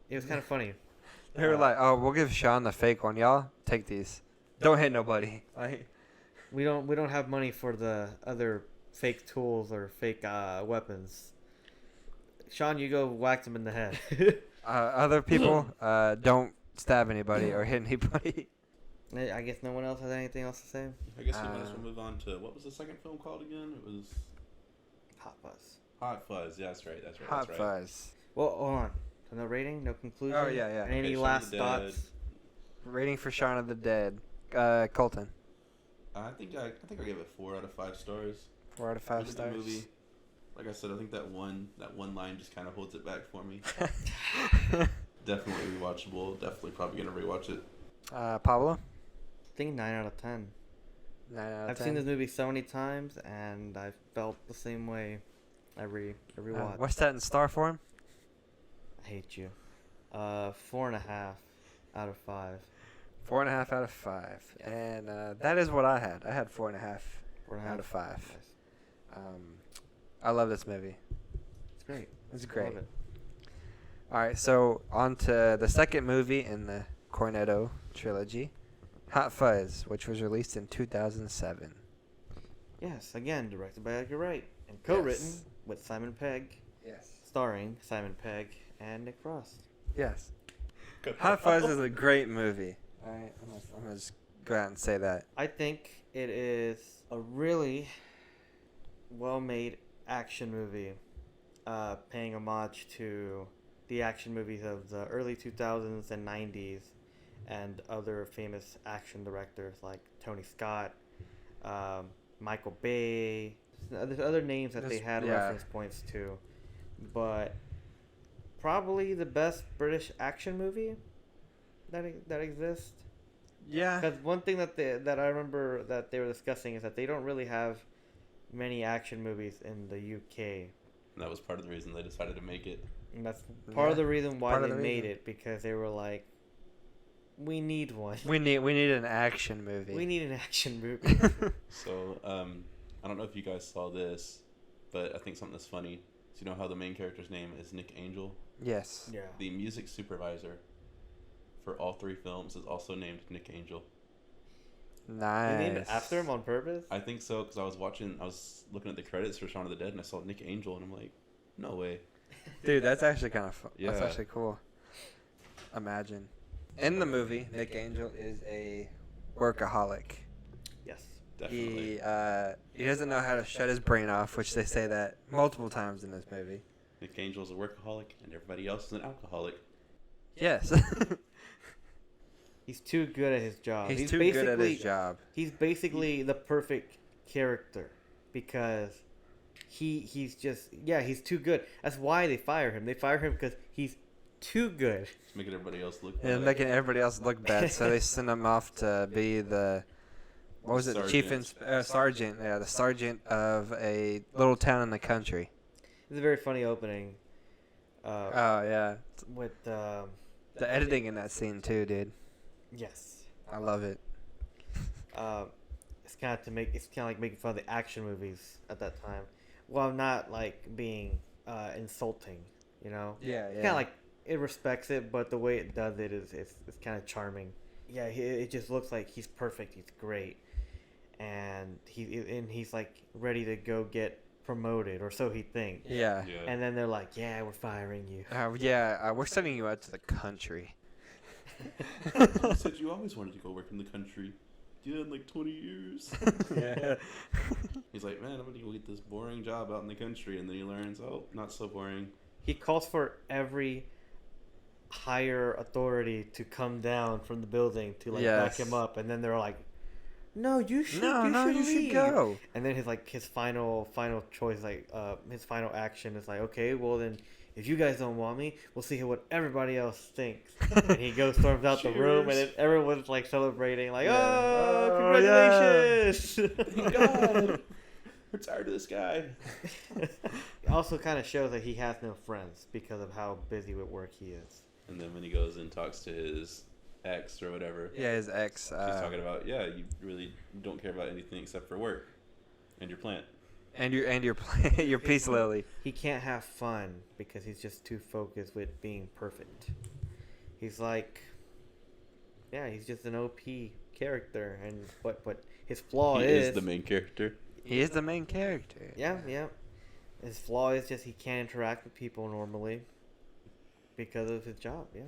It was kind of funny. They were like, "Oh, we'll give Sean the fake one, y'all. Take these. Don't hit nobody." Like, We don't have money for the other fake tools or fake weapons. Sean, you go whack them in the head. other people don't stab anybody or hit anybody. I guess no one else has anything else to say. I guess we might as well move on to what was the second film called again? It was Hot Fuzz. Hot Fuzz. Yeah, that's right. That's right. Hot that's right. Fuzz. Well, hold on. So no rating, no conclusion. Oh, yeah, yeah. Any Okay, Shaun of last the Dead. thoughts? Rating for Shaun of the Dead. Colton. I think I gave it 4 out of 5 stars. 4 out of Really 5 good stars. movie. Like I said, I think that one line just kind of holds it back for me. Definitely rewatchable. Definitely probably gonna rewatch it. Pablo. I think 9 out of 10. 9 out of 10. I've seen this movie so many times, and I felt the same way every watch. What's that in star form? I hate you. 4.5 out of 5. 4.5 out of 5. Yeah. And that is what I had. I had 4.5 4.5 out of 5. Nice. I love this movie. It's great. It's Love great. it. All right, so on to the second movie in the Cornetto Trilogy, Hot Fuzz, which was released in 2007. Yes, again, directed by Edgar Wright and co-written Yes. with Simon Pegg, Yes. starring Simon Pegg and Nick Frost. Yes. Hot Fuzz is a great movie. All right, I'm gonna just go out and say that. I think it is a really well-made action movie, paying homage to the action movies of the early 2000s and 90s and other famous action directors like Tony Scott, Michael Bay. There's other names that they There's- had yeah. reference points to, but probably the best British action movie that exists. Yeah. Because one thing that I remember that they were discussing is that they don't really have many action movies in the UK. And that was part of the reason they decided to make it. And that's part of the reason why Part of they the made reason. it, because they were like, we need one. We need an action movie. We need an action movie. So, I don't know if you guys saw this, but I think something that's funny. So you know how the main character's name is Nick Angel? Yes. Yeah. The music supervisor for all 3 films is also named Nick Angel. Nice. They named it after him on purpose? I think so, because I was looking at the credits for Shaun of the Dead, and I saw Nick Angel, and I'm like, no way. Dude, that's actually kind of fun. That's Yeah. actually cool. Imagine. In the movie, Nick Angel is a workaholic. Yes. Definitely. He doesn't know how to shut his brain off, which they say that multiple times in this movie. Nick Angel's a workaholic, and everybody else is an alcoholic. Yes. He's too good at his job. He's too good at his basically- job. He's basically the perfect character because he's too good. That's why they fire him. They fire him because he's too good. It's making everybody else look And bad. making everybody else look bad, so they send him off to be the what was it? The chief sergeant. Yeah, the sergeant of a little town in the country. It's a very funny opening. Oh yeah, With the editing in that scene too, dude. yes, I love it. it's kind of like making fun of the action movies at that time. Well, not like being insulting, you know. Yeah, Kind of like it respects it, but the way it does it is it's kind of charming. Yeah, it just looks like he's perfect. He's great, and he's like ready to go get promoted, or so he thinks. Yeah. Yeah. And then they're like, "Yeah, we're firing you." We're sending you out to the country. You said you always wanted to go work in the country. Yeah, in like 20 years. Yeah. He's like, man, I'm going to go get this boring job out in the country. And then he learns, oh, not so boring. He calls for every higher authority to come down from the building to like back Yes. him up, and then they're like, "No, you should. You should leave." go. And then his final choice, like his final action is like, "Okay, well then, if you guys don't want me, we'll see what everybody else thinks." And he storms out the room, and then everyone's like celebrating, like, Yeah. "Oh, Oh, congratulations!" Thank God. We're tired of this guy. It also kind of shows that he has no friends because of how busy with work he is. And then when he goes and talks to his ex or whatever, Yeah, his ex. she's talking about, yeah, you really don't care about anything except for work and your plant. And your peace lily. He can't have fun because he's just too focused with being perfect. He's like, yeah, he's just an OP character, and but his flaw He is is the main character. He is the main character. yeah. His flaw is just he can't interact with people normally because of his job. Yeah.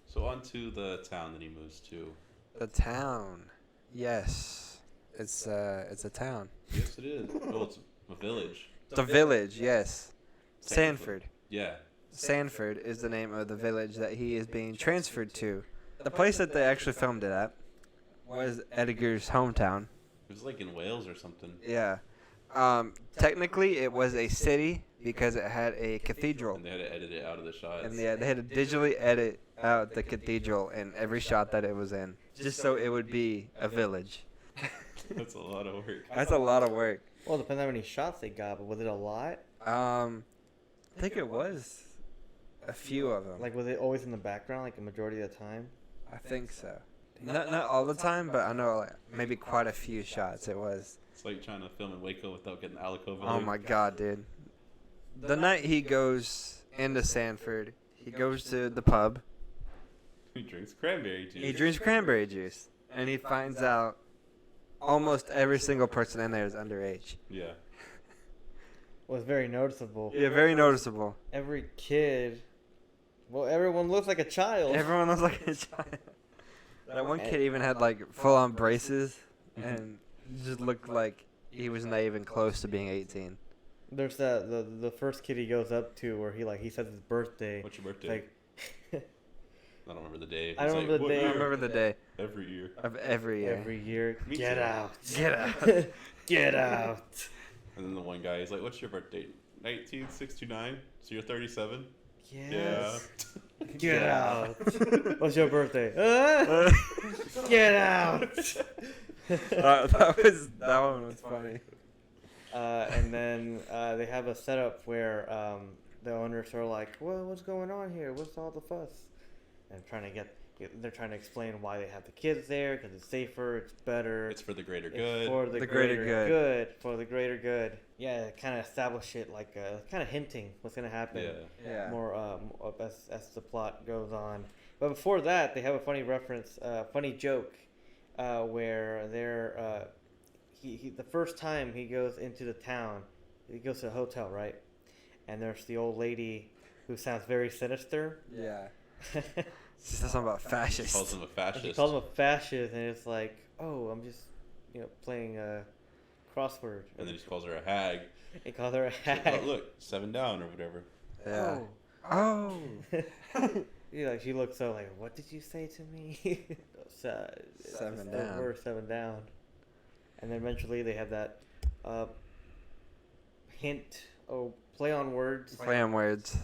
So on to the town that he moves to. The town. Yes. It's a town. Yes, it is. Oh, it's a village. The village, yes. Sanford. Yeah. Sanford is the name of the village that he is being transferred to. The place that they actually filmed it at was Edgar's hometown. It was like in Wales or something. Yeah. Technically, it was a city because it had a cathedral. And they had to edit it out of the shots. And they had to digitally edit out the cathedral in every shot that it was in, just so it would be a village. That's a lot of work. That's a lot of work. Well, it depends on how many shots they got, but was it a lot? I think it was a few of them. Like, was it always in the background, like a majority of the time? I think so. Not all the time, but I know like maybe quite a few shots it was. It's like trying to film in Waco without getting Alico Village. Oh my god, dude. The night he goes into Sanford, he goes to the pub. He drinks cranberry juice. He drinks cranberry juice, and he finds out almost every single person in there is underage. Yeah. Was very noticeable. Yeah, very noticeable. Every kid, well, everyone looks like a child. Everyone looks like a child. That one kid even had like full-on braces, and just looked like he was not even close to being 18. There's the first kid he goes up to where he says his birthday. What's your birthday? Like, I don't remember the day. I don't remember the "What day. I year?" remember the day Every year. of every year. every year. Me Get too. out. Get out. Get out. And then the one guy is like, what's your birthday? 1969? So you're 37? Yes. Yeah. Get out. What's your birthday? Get out. That one was funny. And then they have a setup where the owners are like, "Well, what's going on here? What's all the fuss?" And they're trying to explain why they have the kids there because it's safer, it's better. It's for the greater It's good. for the The greater greater good. For the greater good. Yeah, kind of establish it like kind of hinting what's gonna happen. Yeah. Yeah. More as the plot goes on. But before that, they have a funny reference, funny joke, where they're he the first time he goes into the town, he goes to a hotel, right? And there's the old lady who sounds very sinister. Yeah. She said something about He fascist. calls him a fascist. She calls him a fascist, and it's like, oh, I'm just playing a crossword. And then he calls her a hag. He calls her a She's like, hag. oh, look, 7 down or whatever. Yeah. Oh. Oh. She looks so like, what did you say to me? Seven it's down. over 7 down. And then eventually they have that hint, play on words. Play on words.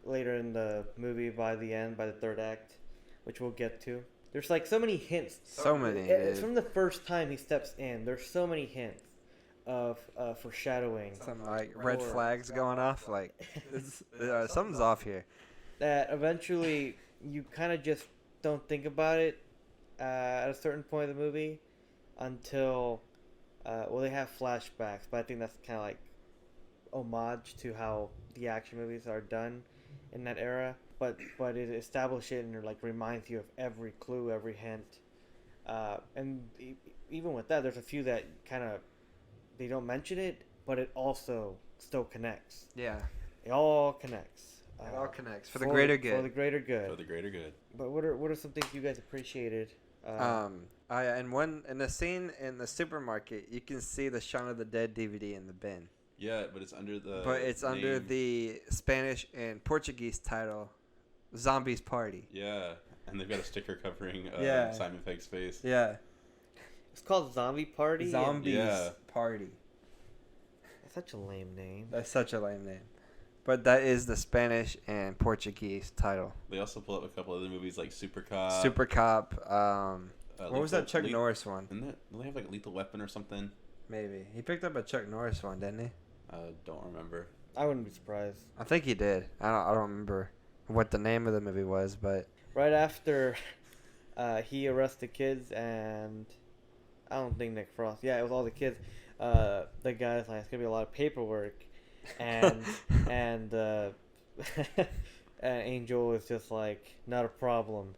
Later in the movie, by the third act, which we'll get to. There's like so many hints. So many. It's dude. from the first time he steps in. There's so many hints of foreshadowing. Some like red Or- flags going off. Like something's off here. That eventually you kind of just don't think about it at a certain point of the movie until they have flashbacks, but I think that's kind of like homage to how the action movies are done in that era, but it establishes it and it like reminds you of every clue, every hint, and even with that, there's a few that kind of they don't mention it, but it also still connects. Yeah. It all connects. It all connects for the greater good. For the greater good. For the greater good. But what are some things you guys appreciated? In the scene in the supermarket, you can see the Shaun of the Dead DVD in the bin. Yeah, but it's under the. But it's under name. the Spanish and Portuguese title, Zombies Party. Yeah, and they've got a sticker covering Yeah. Simon Pegg's face. Yeah. It's called Zombie Party. Zombies Yeah. Party. That's such a lame name. That's such a lame name. But that is the Spanish and Portuguese title. They also pull up a couple other movies like Super Cop. Super Cop. What was that Chuck Le- Norris one? Don't they have like Lethal Weapon or something? Maybe. He picked up a Chuck Norris one, didn't he? Don't remember. I wouldn't be surprised. I think he did. I don't remember what the name of the movie was, but Right after he arrested kids, and I don't think Nick Frost. Yeah, it was all the kids. The guy's like, it's gonna be a lot of paperwork, and and Angel is just like, not a problem.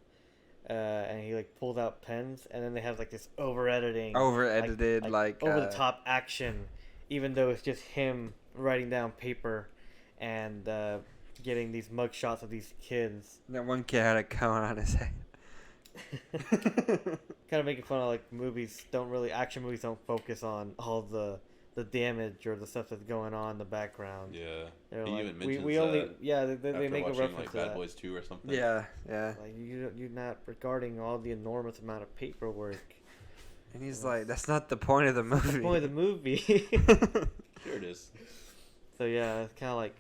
And he like pulls out pens, and then they have like this over editing, over edited like over the top action, even though it's just him writing down paper and getting these mug shots of these kids. That one kid had a cone on his head. Kind of making fun of like action movies don't focus on all the damage or the stuff that's going on in the background. Yeah. They're He like, even mentions we only that they after make a watching, reference like to Bad that. Boys 2 or something. Yeah. Like you're not regarding all the enormous amount of paperwork. And he's like, that's not the point of the movie. That's the point of the movie. Sure it is. So yeah, it's kind of like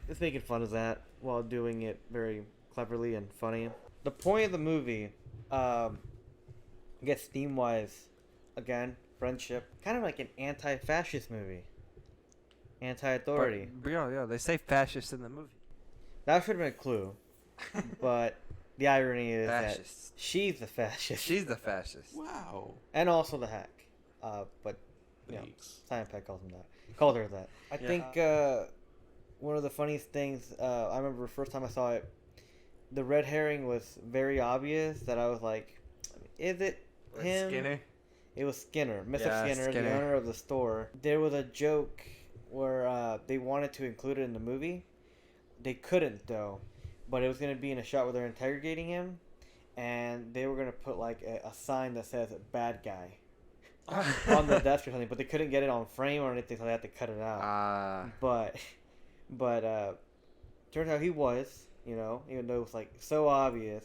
it's making fun of that while doing it very cleverly and funny. The point of the movie, I guess theme wise, again, friendship, kind of like an anti-fascist movie, anti-authority. But, yeah, they say fascist in the movie. That should have been a clue, but the irony is Fascist. that she's the fascist. She's the fascist. Wow. And also the hack. But you know, Thanks. Simon Pegg called her that. I Yeah. think one of the funniest things I remember the first time I saw it, the red herring was very obvious. That I was like, is it him? Skinner. It was Skinner, Mr. Yeah, Skinner, Skinner. the owner of the store. There was a joke where they wanted to include it in the movie. They couldn't though, but it was gonna be in a shot where they're interrogating him, and they were gonna put like a sign that says "bad guy" on the desk or something, but they couldn't get it on frame or anything, so they had to cut it out. But turns out he was, even though it was like so obvious.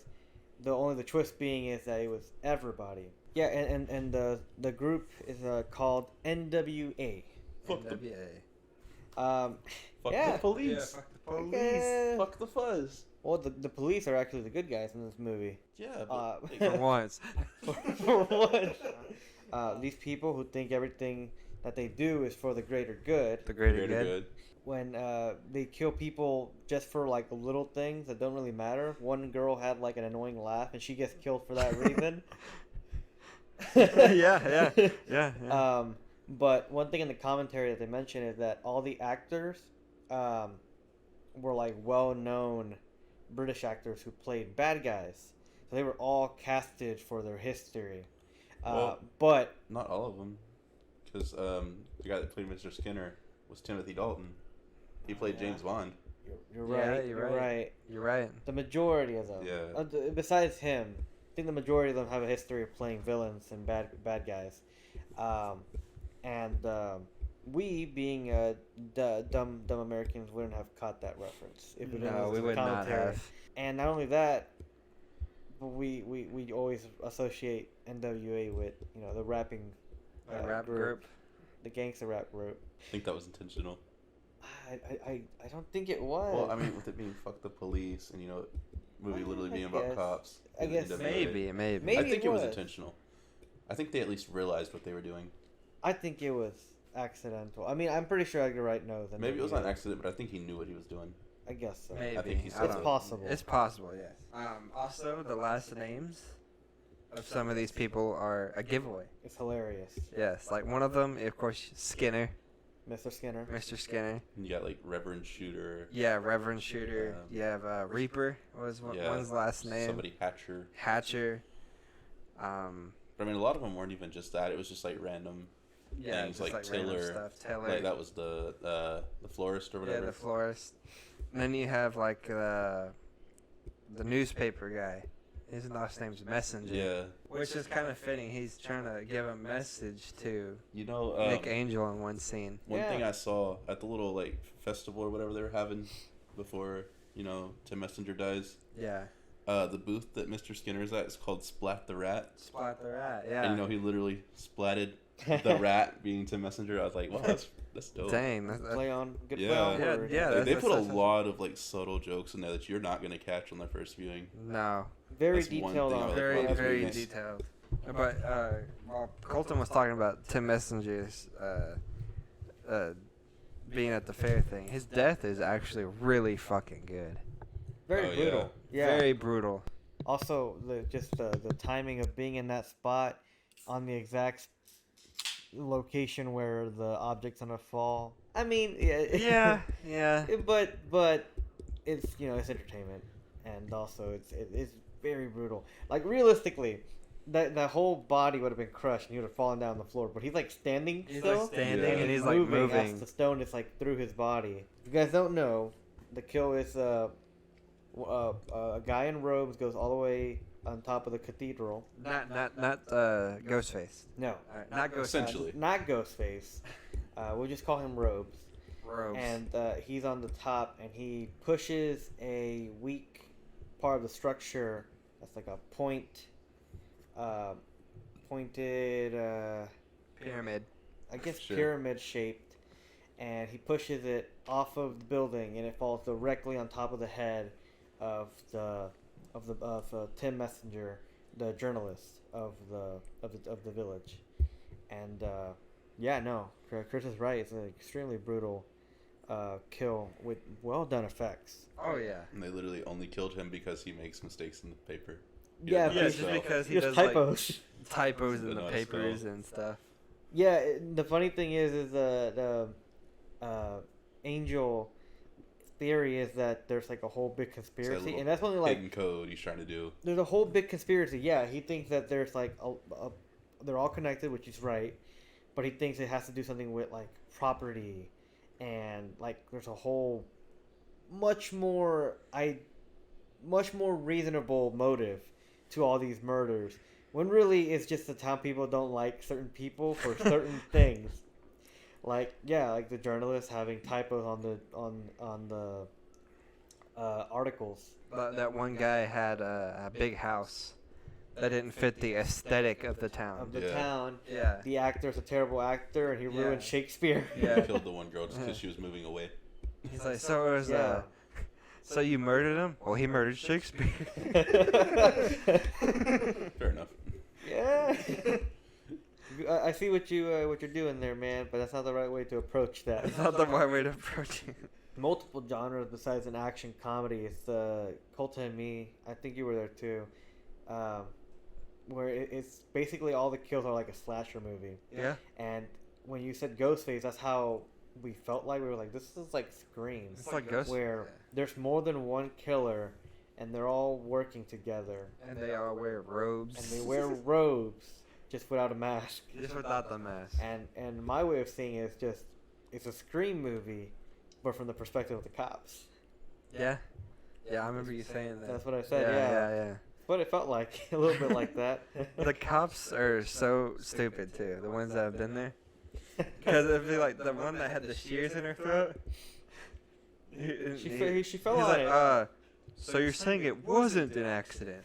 The twist being is that it was everybody. Yeah, and the group is called NWA. Fuck the, NWA. fuck Yeah. the police. fuck the police. Okay. Fuck the fuzz. Well, the police are actually the good guys in this movie. Yeah, but For once. For what? These people who think everything that they do is for the greater good. The greater greater good. good. When they kill people just for like little things that don't really matter. One girl had like an annoying laugh, and she gets killed for that reason. yeah. But one thing in the commentary that they mention is that all the actors were like well-known British actors who played bad guys. So they were all casted for their history. Well, But not all of them, because the guy that played Mr. Skinner was Timothy Dalton. He played Yeah. James Bond. you're Yeah, right. you're You're right. right. You're right. The majority of them. Yeah. Besides him, I think the majority of them have a history of playing villains and bad guys. We, being dumb Americans, wouldn't have caught that reference if we didn't No, listen we to the would not commentary. have. And not only that, but we always associate NWA with the rapping A rap group. the gangster rap group. I think that was intentional. I don't think it was. Well, I mean, with it being "fuck the police" and movie literally I being about guess. cops. I and guess NWA, Maybe. I Maybe think it it was was. intentional. I think they at least realized what they were doing. I think it was accidental. I mean, I'm pretty sure Edgar Wright knows. Maybe it was NWA. on accident, but I think he knew what he was doing. I guess so. Maybe. I think he's- I It's don't- possible. It's possible, yes. Also, the last names of some of these people are a giveaway. It's hilarious. Yes, like one of them, of course, Skinner, Mr. Skinner. Mr. Skinner. And you got like Reverend Shooter. Yeah, Reverend Shooter. You have Reaper. What was Yeah, one's last name? Somebody Hatcher. Hatcher. But I mean, a lot of them weren't even just that. It was just like random Yeah, and just like like random Tiller, stuff. Taylor. like that was the florist or Yeah, whatever. the florist. And then you have like the newspaper guy. His last name's Messenger. Yeah, Which is kind of fitting. He's trying to give a message to you know, Nick Angel in one scene. one Yeah. thing I saw at the little like festival or whatever they were having before, Tim Messenger dies. Yeah. The booth that Mr. Skinner's at is called Splat the Rat. Splat the rat. Yeah. And he literally splatted the rat being Tim Messenger. I was like, wow, that's dope. Dang. That's, Play on good Yeah. play on Yeah, word. yeah. Like, they that's put a such lot of like subtle jokes in there that you're not gonna catch on the first viewing. No. Very That's one detailed thing I on like Very, about these very movies. detailed. But while Colton was talking about Tim Messenger's being at the fair thing, his death is actually really fucking good. Very Oh, yeah. brutal. Yeah. Very brutal. Also, the timing of being in that spot on the exact location where the object's gonna fall. I mean, Yeah, yeah. but it's it's entertainment, and also it's very brutal. Like realistically, that whole body would have been crushed and he would have fallen down on the floor. But he's like standing He's still, like standing Yeah. and he's like as moving. the stone is like through his body. If you guys don't know, the kill is a guy in robes goes all the way on top of the cathedral. Not Ghostface. No, Not Ghostface. Essentially. not Ghostface. We'll just call him Robes. Robes. And he's on the top, and he pushes a weak part of the structure. That's like a pointed, Pyramid. I guess Sure. pyramid shaped, and he pushes it off of the building, and it falls directly on top of the head of Tim Messenger, the journalist of the village, and Chris is right. It's an extremely brutal kill with well done effects. Oh yeah. And they literally only killed him because he makes mistakes in the paper. He Yeah, doesn't Yeah, know just himself. because he Just does typos. like typos in the Nice papers spell. and stuff. Yeah, the funny thing is the Angel theory is that there's like a whole big It's a conspiracy, little and that's only like hidden code he's trying to do. there's a whole big conspiracy. Yeah, he thinks that there's like they're all connected, which is right, but he thinks it has to do something with like property, and like there's a whole much more reasonable motive to all these murders. When really it's just the town people don't like certain people for certain things. Like like the journalist having typos on the articles. That one guy had a big house that didn't fit the aesthetic of the town. Of the Yeah. town. Yeah. The actor's a terrible actor, and he Yeah. ruined Shakespeare. Yeah. Killed the one girl just because she was moving away. He's like, so it was, Yeah. so you murdered him? Well, he murdered Shakespeare. Fair enough. Yeah. I see what you're doing there, man, but that's not the right way to approach that. That's not the right way to approach it. Multiple genres besides an action comedy. It's Colton and Me. I think you were there too. Where it's basically all the kills are like a slasher movie. Yeah. And when you said Ghostface, that's how we felt like. We were like, this is like Scream. It's like Ghost. Where there's more than one killer, and they're all working together. And they all wear robes. And they wear robes, just without a mask. Just without the mask. And my way of seeing it is it's a Scream movie, but from the perspective of the cops. Yeah. Yeah, I remember you saying that. That's what I said. Yeah. But it felt like a little bit like that. The cops are so stupid too. The ones that have been there. Because it'd be like the one that had the shears in her throat. She fell he's on like, it. so you're saying it wasn't an accident?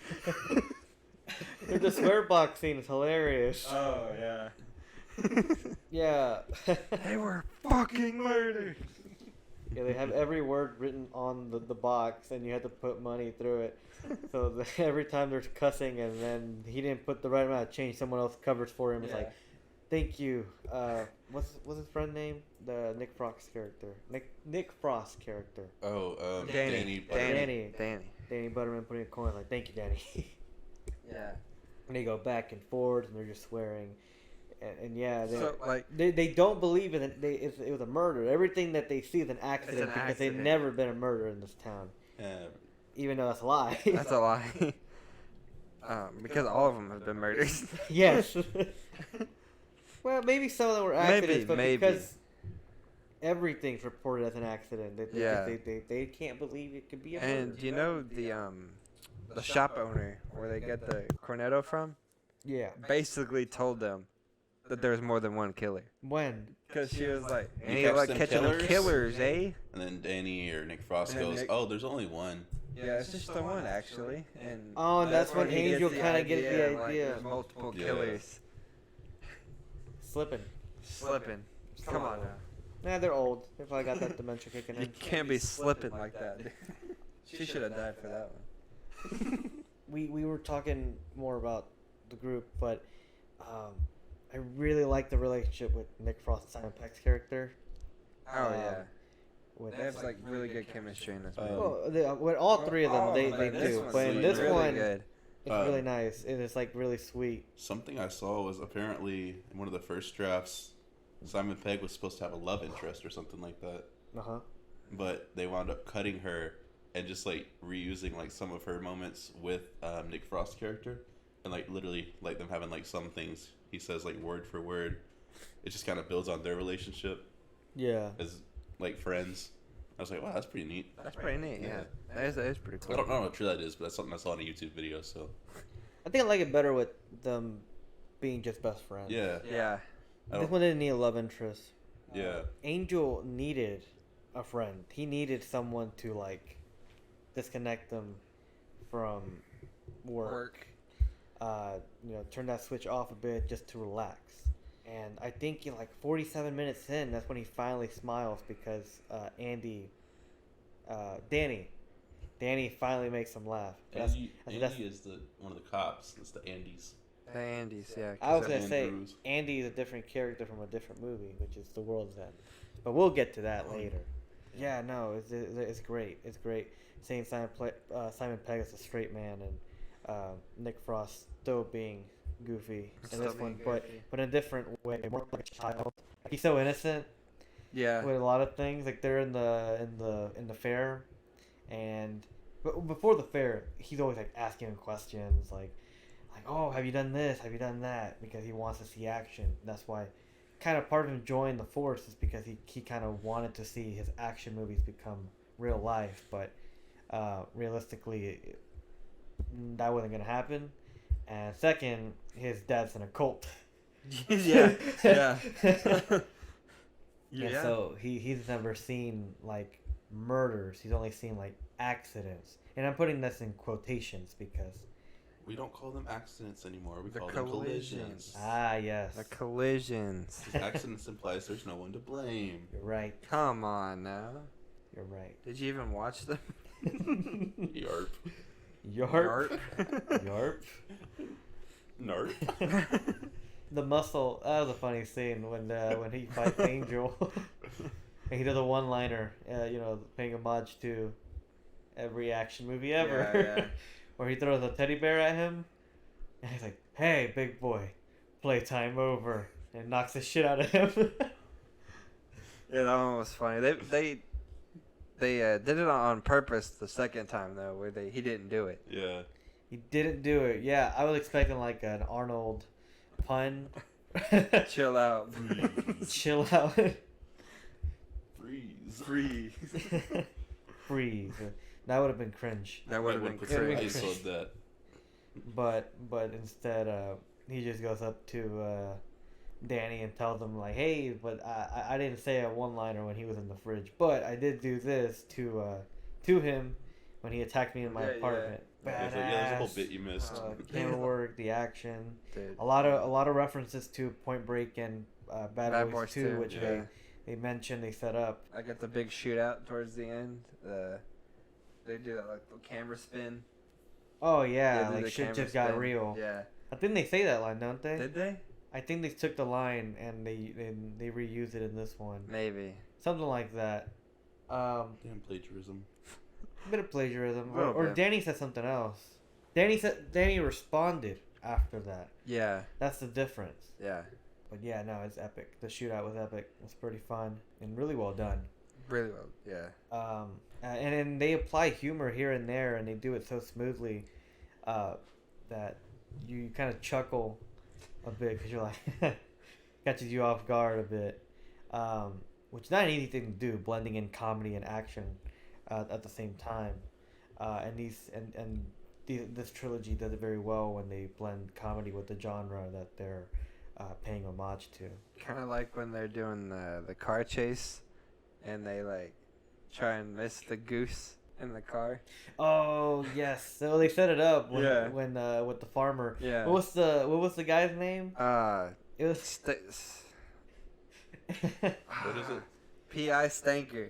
The swear box scene is hilarious. Oh yeah. Yeah. They were fucking murdered. Yeah, they have every word written on the box, and you have to put money through it. So every time there's cussing, and then he didn't put the right amount of change, someone else covers for him. It's like, thank you. What's his friend name? The Nick Frost character. Nick Frost character. Oh, Danny. Danny. Danny Butterman putting a coin like, thank you, Danny. Yeah. And they go back and forth, and they're just swearing. And yeah, So like, they don't believe it. It was a murder. Everything that they see is an accident because accident. they've never been a murder in this town. Even though that's a lie. that's a lie. Because all of them have been murdered. Yes. Well, maybe some of them were Maybe, accidents, but maybe. because everything's reported as an accident, Yeah. they can't believe it could be a murder. And do you know the shop owner where they get the Cornetto from? Yeah. Basically told them that there was more than one killer. When? Because she was like, You and you catch like them catching them killers? killers, eh? And then Danny or Nick Frost And then goes, Nick- "Oh, there's only one." Yeah, it's just the one actually. And Oh, and that's when where he Angel gets kind of gets the like, idea. there's multiple Yeah. killers Slipping. slipping. Come on now. Nah, they're old. They probably got that dementia kicking You in. can't be slipping like that. She should have died for that one. We were talking more about the group, but I really like the relationship with Nick Frost and Simon Pegg's character. Oh yeah. With, They have like really good chemistry in this movie. with all three of them, they but do. one's But in really this really one, good. it's really nice. And it's like really sweet. Something I saw was apparently in one of the first drafts, Simon Pegg was supposed to have a love interest or something like that, Uh-huh. but they wound up cutting her and just like reusing like some of her moments with Nick Frost's character, and like literally like them having like some things he says like word for word. It just kind of builds on their relationship Yeah. as like friends. I was like, wow, that's pretty neat. That's pretty neat. Yeah, Yeah. that is pretty cool. I don't know how true that is, but that's something I saw in a YouTube video. So I think I like it better with them being just best friends. yeah, Yeah. I This don't, one didn't need a love interest. yeah, Angel needed a friend. He needed someone to like disconnect them from work. Turn that switch off a bit just to relax. And I think in like 47 minutes in, that's when he finally smiles because Danny finally makes him laugh. Andy that's- is the one of the cops. It's the Andes. The Andes, yeah. I was 'cause gonna say Andrews. Andy is a different character from a different movie, which is The World's End. But we'll get to that later. Yeah, no, it's great. It's great. Seeing Simon Pegg as a straight man and Nick Frost still being goofy in Still this being one, goofy. but in a different way, more like a child. He's so innocent Yeah. with a lot of things. Like they're in the fair, and but before the fair, he's always like asking him questions, like oh, have you done this? Have you done that? Because he wants to see action. That's why, kind of part of him joining the force is because he kind of wanted to see his action movies become real life, but realistically, that wasn't gonna happen. And second, his dad's in a cult. yeah. Yeah. And so he's never seen like murders. He's only seen like accidents. And I'm putting this in quotations because We don't call them accidents anymore. We The call them collisions. collisions. yes. The collisions. 'Cause accidents implies there's no one to blame. You're right. Come on now. You're right. Did you even watch them? Yarp. Yarp. Yarp. Narp. The muscle. That was a funny scene when he fights Angel. And he does a one-liner. Paying homage to every action movie ever. Yeah. Where he throws a teddy bear at him, and he's like, "Hey, big boy, playtime over," and knocks the shit out of him. Yeah, that one was funny. They did it on purpose the second time though, where he didn't do it. Yeah. He didn't do it. Yeah, I was expecting like an Arnold pun. Chill out. Chill out. Freeze. Freeze. That would have been cringe. That would have been put crazy. some ice on that. But instead, he just goes up to Danny and tells him like, "Hey, but I didn't say a one-liner when he was in the fridge, but I did do this to him when he attacked me in my Yeah, apartment." Yeah, Badass. there's a whole bit you missed. Camera work, the action, Dude. a lot of references to Point Break and Bad Boys 2, 2, which yeah. they mentioned, they set up. I got the big shootout towards the end. They do that like the camera spin. Oh yeah, They do like the shit camera just got spin. real. Yeah. I think they say that line, don't they? Did they? I think they took the line and they reused it in this one. Maybe. Something like that. Damn plagiarism. A bit of plagiarism. A little Or bit. Danny said something else. Danny responded after that. Yeah. That's the difference. Yeah. But yeah, no, it's epic. The shootout was epic. It's pretty fun and really well done. Really well. Yeah. And then they apply humor here and there, and they do it so smoothly that you kind of chuckle a bit because you're like, catches you off guard a bit, which is not an easy thing to do, blending in comedy and action at the same time. This trilogy does it very well when they blend comedy with the genre that they're paying homage to. Kind of like when they're doing the car chase, and they like try and miss the goose in the car. Oh yes, so they set it up when Yeah. with the farmer. Yeah. What was the guy's name? It was What is it? P.I. Stanker.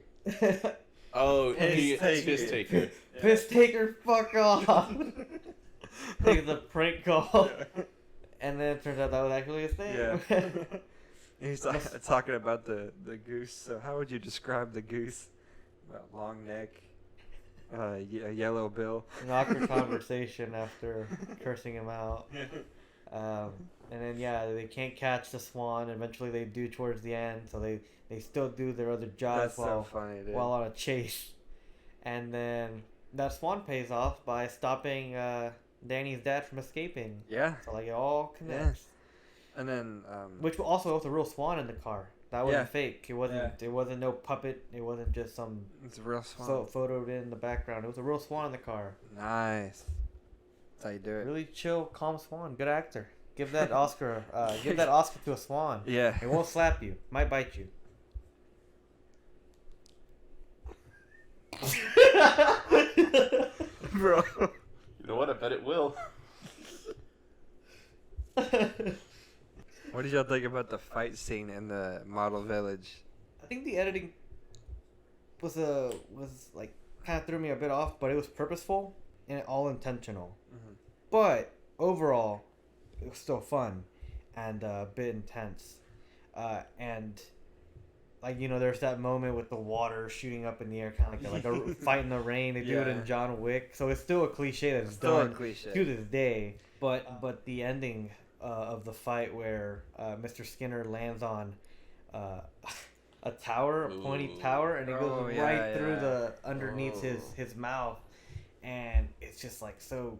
Oh, Piss taker. piss taker. Piss taker, fuck off. Take the prank call, and then it turns out that was actually his name. Yeah. He's talking about the goose. So how would you describe the goose? Well, long neck, a yellow bill. An awkward conversation after cursing him out. And then they can't catch the swan. Eventually they do towards the end, so they still do their other jobs That's so funny, dude. while on a chase. And then that swan pays off by stopping Danny's dad from escaping. Yeah. So like it all connects. And then Which also was a real swan in the car. That wasn't Yeah. fake. It wasn't. Yeah. It wasn't no puppet. It wasn't just some it's a real swan. photoed in the background. It was a real swan in the car. Nice. That's how you do it. Really chill, calm swan. Good actor. Give that Oscar. Give that Oscar to a swan. Yeah. It won't slap you. Might bite you. Bro. You know what? I bet it will. What did y'all think about the fight scene in the model village? I think the editing was like kind of threw me a bit off, but it was purposeful and all intentional. Mhm. But overall, it was still fun and a bit intense. And like there's that moment with the water shooting up in the air, kind of like a fight in the rain. They do it Yeah. in John Wick, so it's still a cliche that's Still a done cliche. to this day. But the ending of the fight where Mr. Skinner lands on a tower, a pointy Ooh. tower, and it goes Oh, yeah, right through yeah. the underneath his mouth, and it's just like so.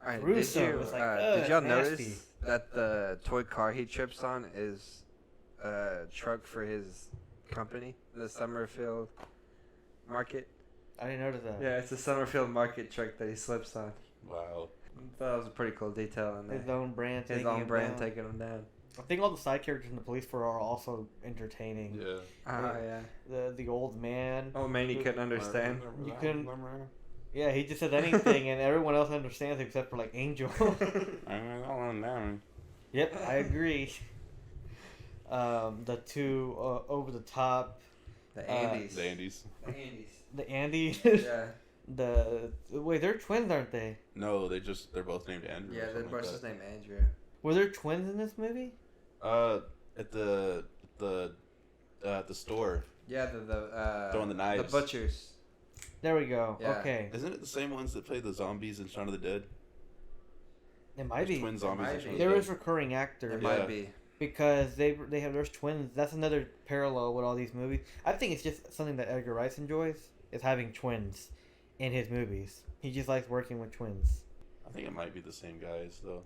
Alright, gruesome. did you, It's like, did y'all nasty. notice that the toy car he trips on is a truck for his company, the Summerfield Market? I didn't notice that. Yeah, it's a Summerfield Market truck that he slips on. Wow. I thought that was a pretty cool detail in there. His own brand. His taking own him brand down. taking him down. I think all the side characters in the police force are also entertaining. Yeah. Yeah. The old man. Oh man, you couldn't understand. You couldn't. Yeah, he just says anything, and everyone else understands except for like Angel. Yep, I agree. The two over the top. The Andes. The Andes. The Andes. The Andy. Yeah. Wait, they're twins, aren't they? No, they're both named Andrew. Yeah, or the something like boss's that. name Andrew. Were there twins in this movie? At the store. Yeah, the Throwing the knives. The butchers. There we go. Yeah. Okay, Isn't it the same ones that play the zombies in Shaun of the Dead? it might There's be. twin zombies might in Shaun be. of There the is Dead. recurring actors. It Yeah. might be. Because they have there's twins. That's another parallel with all these movies. I think it's just something that Edgar Wright enjoys is having twins in his movies. He just likes working with twins. I think it might be the same guys though.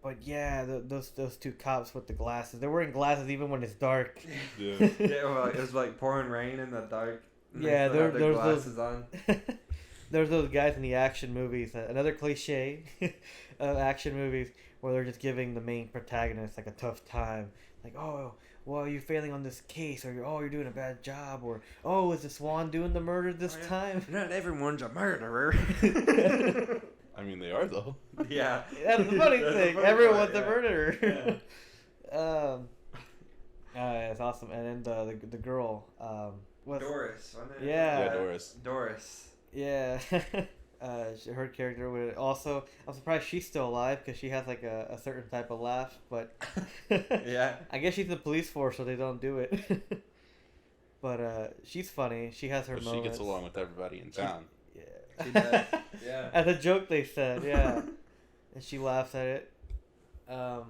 But yeah, those two cops with the glasses. They're wearing glasses even when it's dark. Yeah. Yeah, well, it was like pouring rain in the dark. and they Yeah, still had their there's glasses on. There's those guys in the action movies. Another cliche of action movies where they're just giving the main protagonist like a tough time. Like, oh, well, you're failing on this case, or you're doing a bad job, or oh, is the Swan doing the murder this Oh, yeah. time? Not everyone's a murderer. I mean, they are though. Yeah. That's the funny That's the thing. funny Everyone's part, a yeah. murderer. It's awesome. And then the girl, was Doris, wasn't it? Yeah. Yeah, Doris. Doris. yeah. Her character would also. I'm surprised she's still alive because she has like a certain type of laugh, but Yeah. I guess she's in the police force, so they don't do it. But she's funny. She has her But she moments. gets along with everybody in town. Yeah. She does. Yeah. As a joke, they said, yeah. And she laughs at it. And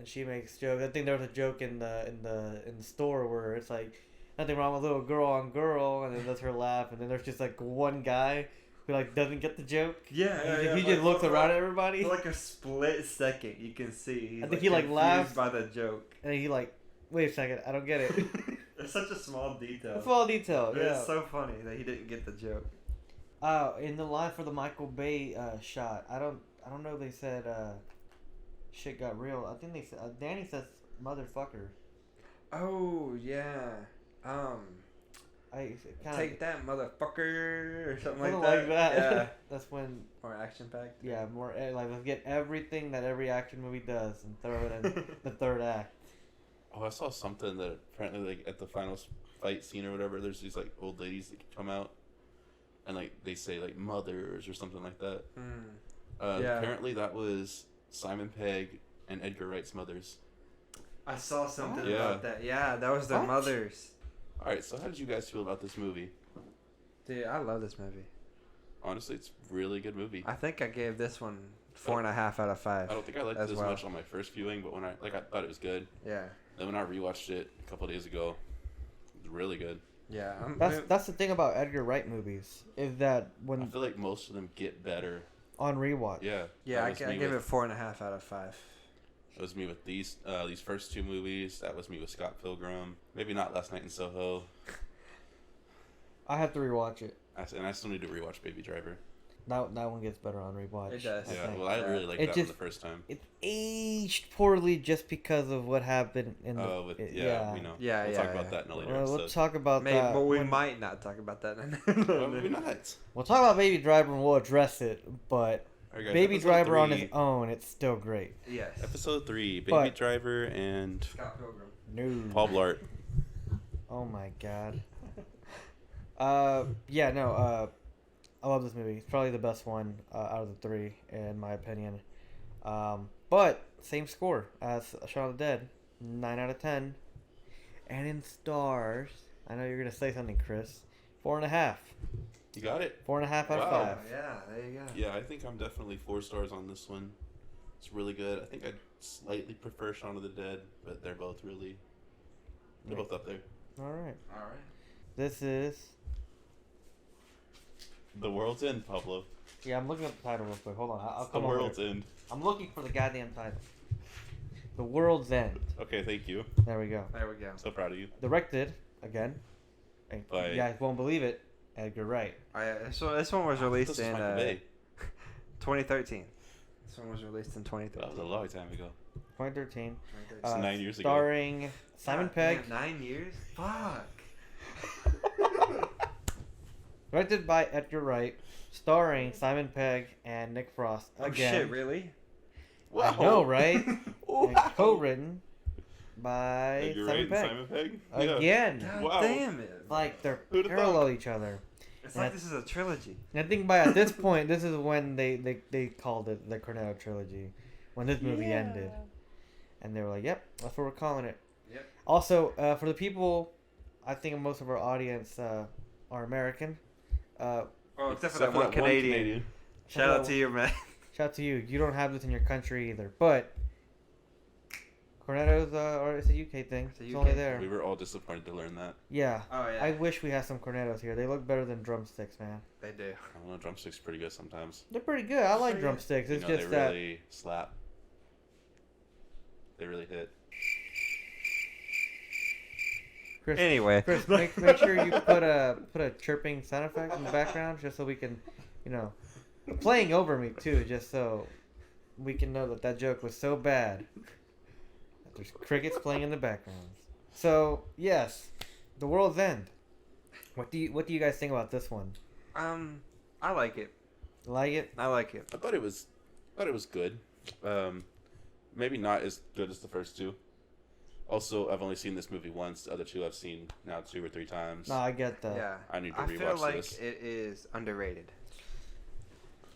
she makes jokes. I think there was a joke in the store where it's like nothing wrong with little girl on girl, and then does her laugh, and then there's just like one guy who like doesn't get the joke. Yeah. He just looks around at everybody, For like a split second, you can see. He's I think he, like, confused laughs. by the joke. and he like Wait a second, I don't get it. It's such a small detail. It's all detail. But Yeah. it's so funny that he didn't get the joke. In the line for the Michael Bay shot, I don't know. They said shit got real. I think they said Danny says motherfucker. Oh yeah. I kind Take that, motherfucker, or something something like that. Yeah. That's when More action packed. yeah more like let's get everything that every action movie does and throw it in the third act. Oh, I saw something that apparently, like, at the final fight scene or whatever, there's these, like, old ladies that come out, and, like, they say, like, mothers or something like that. Yeah. Apparently that was Simon Pegg and Edgar Wright's mothers. I saw something Yeah. about that. Yeah, that was their What? mothers. Alright, so how did you guys feel about this movie? Dude, I love this movie. Honestly, it's a really good movie. I think I gave this one 4.5 out of 5. I don't think I liked as it as well. much on my first viewing, but I thought it was good. Yeah. Then when I rewatched it a couple days ago, it was really good. Yeah. That's the thing about Edgar Wright movies is that I when feel like most of them get better. on rewatch. Yeah. Yeah, I That was me gave with- it 4.5 out of 5. That was me with these first two movies. That was me with Scott Pilgrim. Maybe not Last Night in Soho. I have to rewatch it. And I still need to rewatch Baby Driver. That one gets better on rewatch. It does. I Yeah, think. well, I really liked It that just- one the first time. It aged poorly just because of what happened in the. Oh, we know. Yeah, we'll yeah, talk yeah. about that in a later Well, we'll episode. talk about Maybe, that. but we when- might not talk about that. Well, maybe not. We'll talk about Baby Driver and we'll address it, but Alright, guys, Baby episode Driver on 3, his own, it's still great. Yes. Episode 3, Baby But- Driver and Scott Pilgrim. No. Paul Blart. Oh my god. I love this movie. It's probably the best one out of the three, in my opinion. But same score as Shaun of the Dead, 9 out of 10. And in stars, I know you're gonna say something, Chris. 4.5. You got it? 4.5 out of Wow. 5. Yeah, there you go. Yeah, I think I'm definitely 4 stars on this one. It's really good. I think I slightly prefer Shaun of the Dead, but they're both up there. All right. All right. This is. The World's End, Pablo. Yeah, I'm looking up the title real quick. Hold on. I'll The come over. World's End. I'm looking for the goddamn title. The World's End. Okay, thank you. There we go. There we go. I'm so proud of you. Directed, again. And By- you guys won't believe it. Edgar Wright. Oh, yeah. So this one was released This is in Michael Bay. 2013. This one was released in That 2013. was a long time ago. 2013. 2013. 9 years ago. Starring Simon God Pegg. damn, 9 years? Fuck. Directed by Edgar Wright. Starring Simon Pegg and Nick Frost. Oh Again. shit, really? I know, right? Wow. And co-written by Edgar Simon Wright and Pegg. Simon Pegg? Yeah. Again. God Wow. damn it. Like they're Who'da parallel each other. It's and like I- this is a trilogy. And I think by at this point, this is when they called it the Cornetto Trilogy. When this movie ended. And they were like, yep, that's what we're calling it. Yep. Also, for the people, I think most of our audience are American. Oh, except for Except that one Canadian. Shout out to you, man. Shout out to you. You don't have this in your country either. But Cornetto's, or it's a UK thing. It's a It's UK only thing. there. We were all disappointed to learn that. Yeah. Oh, yeah. I wish we had some Cornettos here. They look better than drumsticks, man. They do. I don't know, drumsticks pretty good sometimes. They're pretty good. I like Pretty good. drumsticks. You It's know, just they that. really slap. They really hit. Chris, Anyway. Chris, make sure you put a chirping sound effect in the background just so we can, playing over me too, just so we can know that joke was so bad that there's crickets playing in the background. So yes, The World's End. What do you guys think about this one? I like it. Like it? I like it. I thought it was good. Maybe not as good as the first two. Also, I've only seen this movie once. The other two I've seen now 2 or 3 times. No, I get that. Yeah. I need to I feel rewatch like this. it is underrated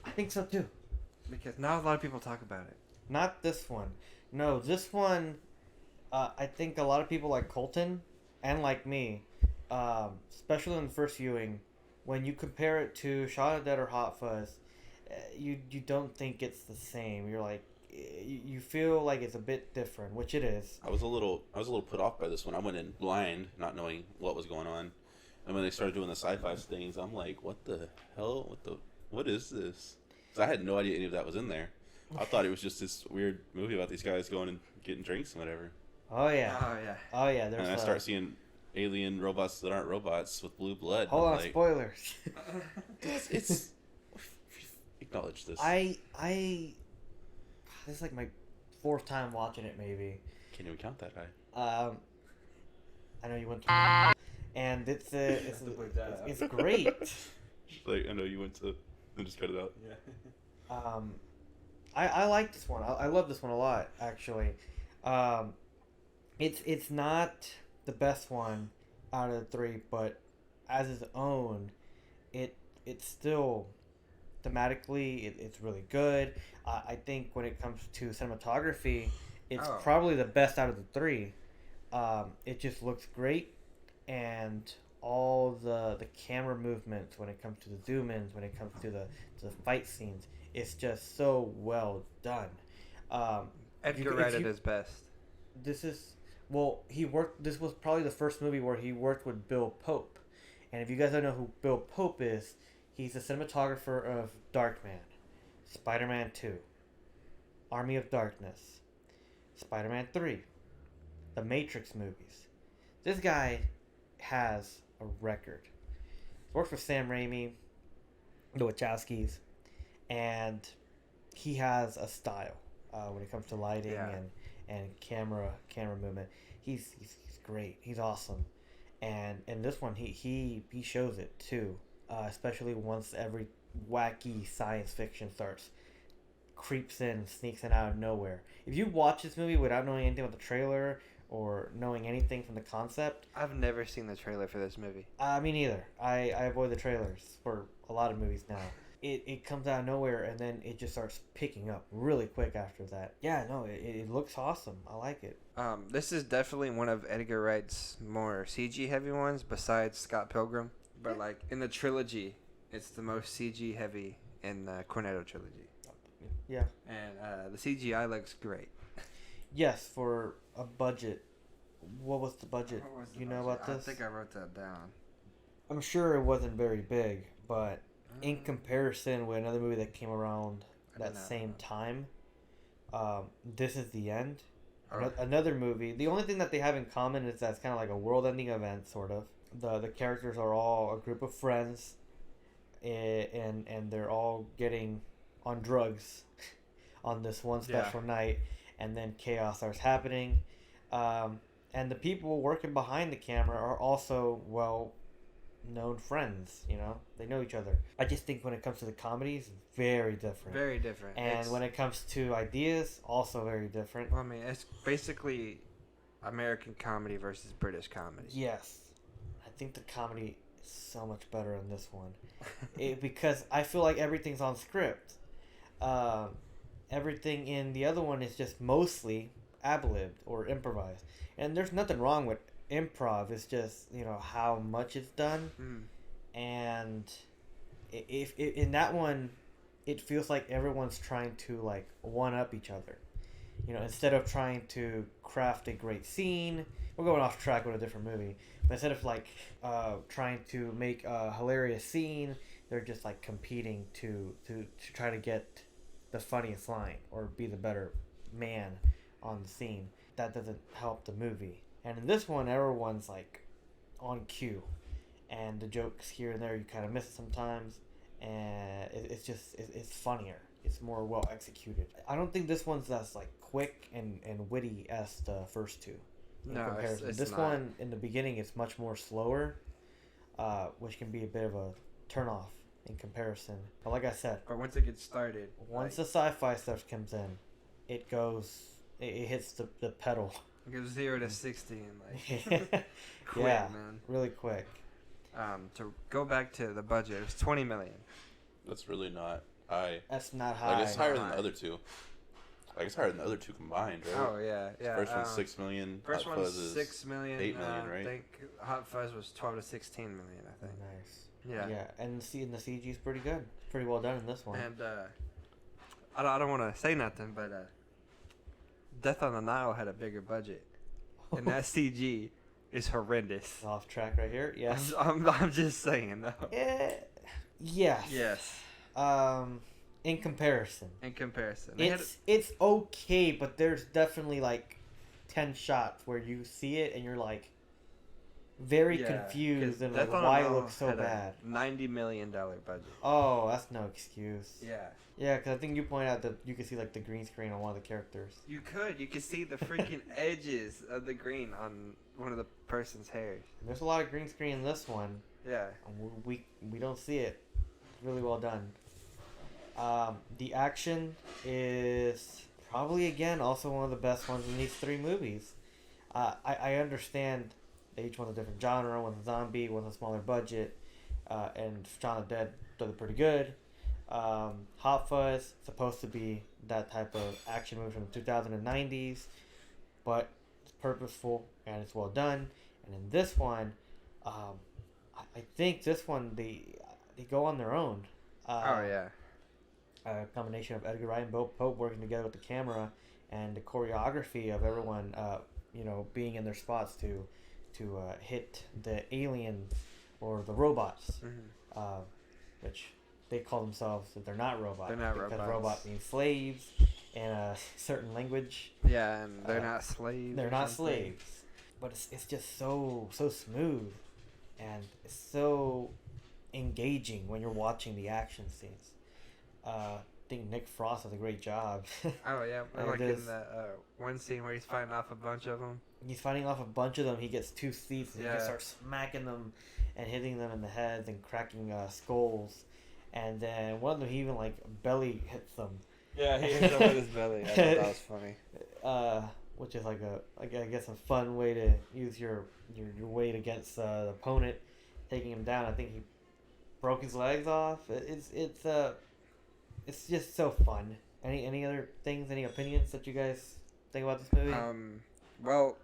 I think so too. because not a lot of people talk about it. Not this one. No, this one. I think a lot of people like Colton and like me, especially in the first viewing, when you compare it to Shaun of the Dead or Hot Fuzz, you don't think it's the same. You're like, you feel like it's a bit different, which it is. I was a little put off by this one. I went in blind, not knowing what was going on, and when they started doing the sci-fi things, I'm like, what the hell? What is this? 'Cause I had no idea any of that was in there. I thought it was just this weird movie about these guys going and getting drinks and whatever. Oh yeah. Oh yeah. Oh yeah. There's. And I start seeing alien robots that aren't robots with blue blood. Hold I'm on, like, spoilers. it's acknowledge this. This is like my fourth time watching it, maybe. Can't even count that high. I know you went to, and it's great. Like, I know you went to, and just cut it out. Yeah. I like this one. I love this one a lot, actually. It's not the best one out of the three, but as its own, it's still thematically it's really good. I think when it comes to cinematography, it's Oh. probably the best out of the three. It just looks great, and all the camera movements when it comes to the zoom ins, when it comes to the fight scenes, it's just so well done. Edgar if Wright at you- his best. This is This was probably the first movie where he worked with Bill Pope, and if you guys don't know who Bill Pope is, he's the cinematographer of Darkman, Spider-Man 2, Army of Darkness, Spider-Man 3, the Matrix movies. This guy has a record. He's worked for Sam Raimi, the Wachowskis, and he has a style when it comes to lighting Yeah. and camera movement. He's great. He's awesome, and in this one he shows it too. Especially once every wacky science fiction creeps in, sneaks in out of nowhere. If you watch this movie without knowing anything about the trailer or knowing anything from the concept, I've never seen the trailer for this movie. me neither. I avoid the trailers for a lot of movies now. It comes out of nowhere and then it just starts picking up really quick after that. Yeah, no, it looks awesome. I like it. This is definitely one of Edgar Wright's more CG heavy ones, besides Scott Pilgrim. But like in the trilogy, it's the most CG heavy in the Cornetto Trilogy. Yeah. And the CGI looks great. Yes, for a budget. What was the budget? What was the You know budget? about this? I think I wrote that down. I'm sure it wasn't very big, but in comparison with another movie that came around that same time, this is the end. Oh. Another movie. The only thing that they have in common is that it's kind of like a world-ending event, sort of. The characters are all a group of friends, and they're all getting on drugs on this one special night, and then chaos starts happening. And the people working behind the camera are also known friends. They know each other. I just think when it comes to the comedies, very different. Very different. And when it comes to ideas, also very different. Well, I mean, it's basically American comedy versus British comedy. Yes, I think the comedy is so much better in this one, because I feel like everything's on script. Everything in the other one is just mostly ad-libbed or improvised, and there's nothing wrong with improv. It's just how much it's done, and if in that one, it feels like everyone's trying to like one up each other. Instead of trying to craft a great scene, we're going off track with a different movie. But instead of like trying to make a hilarious scene, they're just like competing to try to get the funniest line or be the better man on the scene. That doesn't help the movie. And in this one, everyone's like on cue, and the jokes here and there you kind of miss it sometimes, and it's funnier. It's more well executed. I don't think this one's as like quick and witty as the first two. In No, comparison. it's This not. one in the beginning is much more slower, which can be a bit of a turnoff in comparison. But like I said, But once it gets started, once the sci-fi stuff comes in, it hits the pedal. it goes 0 to 60 in like quick, Yeah, man. really quick. To go back to the budget, it was $20 million. That's really not high. That's not high. Like, it's higher than High. the other two. Like, it's higher than the other two combined, right? Oh yeah, yeah. First one's 6 million. First Hot one's Fuzz is 6 million. 8 million, I right? think Hot Fuzz was 12 to 16 million. I think. Nice. Yeah. Yeah, and the CG is pretty good. Pretty well done in this one. And I don't want to say nothing, but Death on the Nile had a bigger budget, and that CG is horrendous. Off track right here. Yes. I'm just saying though. Yes. Yes. In comparison, In comparison, it's okay, but there's definitely like 10 shots where you see it and you're like very confused and like Death on a why it Mile looks so had a bad. $90 million budget. Oh, that's no excuse. Yeah. Yeah, because I think you pointed out that you could see like the green screen on one of the characters. You could see the freaking edges of the green on one of the person's hairs. There's a lot of green screen in this one. Yeah. And we don't see it. It's really well done. The action is probably again also one of the best ones in these three movies. I understand that each one's a different genre. One's a zombie, one's a smaller budget, and Shaun of the Dead does it pretty good. Hot Fuzz supposed to be that type of action movie from the 2090s, but it's purposeful and it's well done. And in this one, I think this one they go on their own. A combination of Edgar Wright and Bill Pope working together with the camera and the choreography of everyone, being in their spots to hit the alien or the robots, which they call themselves that they're not robots. They're not because robots. robot means slaves in a certain language. Yeah, and they're not slaves. They're or not something. slaves, but it's just so smooth, and it's so engaging when you're watching the action scenes. I think Nick Frost does a great job. Oh yeah, Like like this. in the one scene where he's fighting off a bunch of them. He's fighting off a bunch of them. He gets two seats and he Yeah. just starts smacking them and hitting them in the heads and cracking skulls. And then one of them, he even like belly hits them. Yeah, he hits him with his belly. I thought that was funny. Which is I guess a fun way to use your weight against the opponent, taking him down. I think he broke his legs off. It's just so fun. Any other things? Any opinions that you guys think about this movie? Well,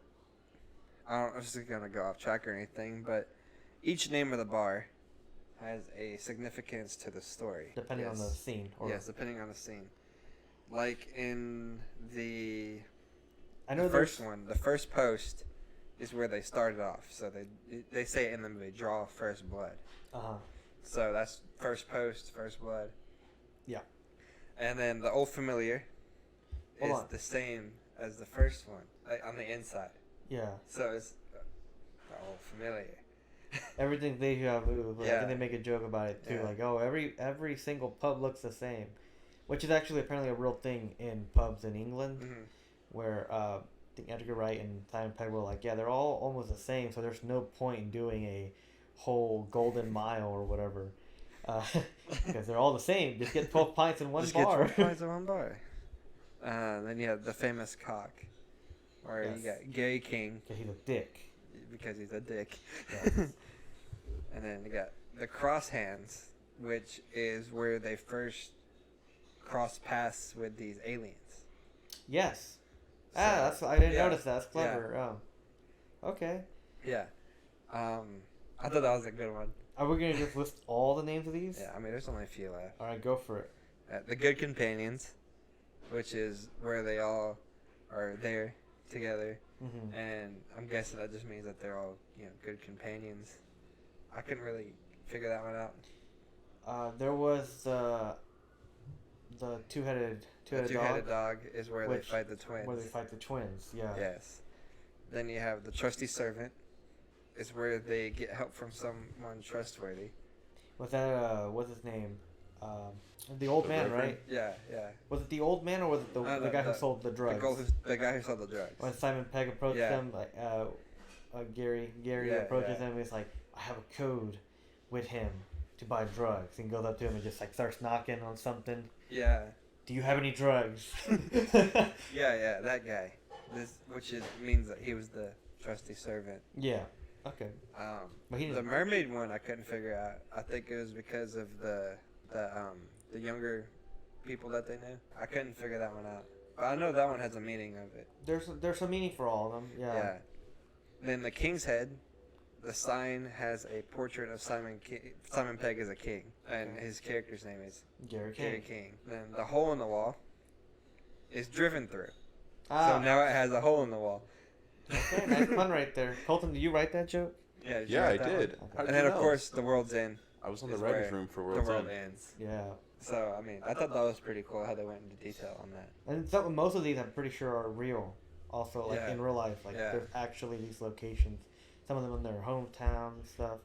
I'm just gonna go off track or anything, but each name of the bar has a significance to the story. Depending on the scene. Yes, depending on the scene. Like in the I know first one, the first post is where they started off. So they say it in the movie, draw first blood. So that's first post, first blood. Yeah. And then the Old Familiar Hold is on. the same as the first one, like on the inside. Yeah. So it's the Old Familiar. Everything they have, I Yeah. think they make a joke about it too. Yeah. Like, oh, every single pub looks the same, which is actually apparently a real thing in pubs in England, where I think Edgar Wright and Simon Pegg were like, yeah, they're all almost the same, so there's no point in doing a whole Golden Mile or whatever, because they're all the same. Just get 12 pints in one Just bar. get 12 pints in one bar. Then you have the famous cock, where Yes. you got Gary King, Because he's a dick. because he's a dick. Yes. And then you got the cross hands, which is where they first cross paths with these aliens. Yes. So, I didn't yeah. notice that. That's clever. Oh. Okay. Yeah. I thought that was a good one. Are we gonna just list all the names of these? Yeah, I mean, there's only a few left. All right, go for it. The Good Companions, which is where they all are there together. Mm-hmm. And I'm guessing that just means that they're all, good companions. I couldn't really figure that one out. There was the two-headed The two-headed dog is where they which- fight the twins. where they fight the twins. Yeah. Yes. Then you have the trusty servant. Is where they get help from someone trustworthy. Was that what's his name? The old man, right? Yeah. Was it the old man or was it the guy who sold the drugs? The guy who sold the drugs. When Simon Pegg approached Yeah. him, like Gary approaches him, and he's like, "I have a code with him to buy drugs." And goes up to him and just like starts knocking on something. Yeah. Do you have any drugs? Yeah, that guy. Means that he was the trusty servant. Yeah. Okay. But he The didn't. mermaid one I couldn't figure out. I think it was because of the younger people that they knew. I couldn't figure that one out. But I know that one has a meaning of it. There's some meaning for all of them. Yeah. Then the King's Head, the sign has a portrait of Simon Pegg as a king, and his character's name is Gary Gary King. King. Then the hole in the wall is driven through. Ah. So now it has a hole in the wall. Okay, nice pun right there. Colton, did you write that joke? Yeah, did you Yeah, I write that did. one? How did And you then of know? course the world's end. I was on the is writer's where room for the World's world End. ends. Yeah. So I mean, I thought that was pretty cool how they went into detail on that. And most of these, I'm pretty sure, are real. Also, like Yeah. in real life, like Yeah. there's actually these locations. Some of them in their hometown and stuff.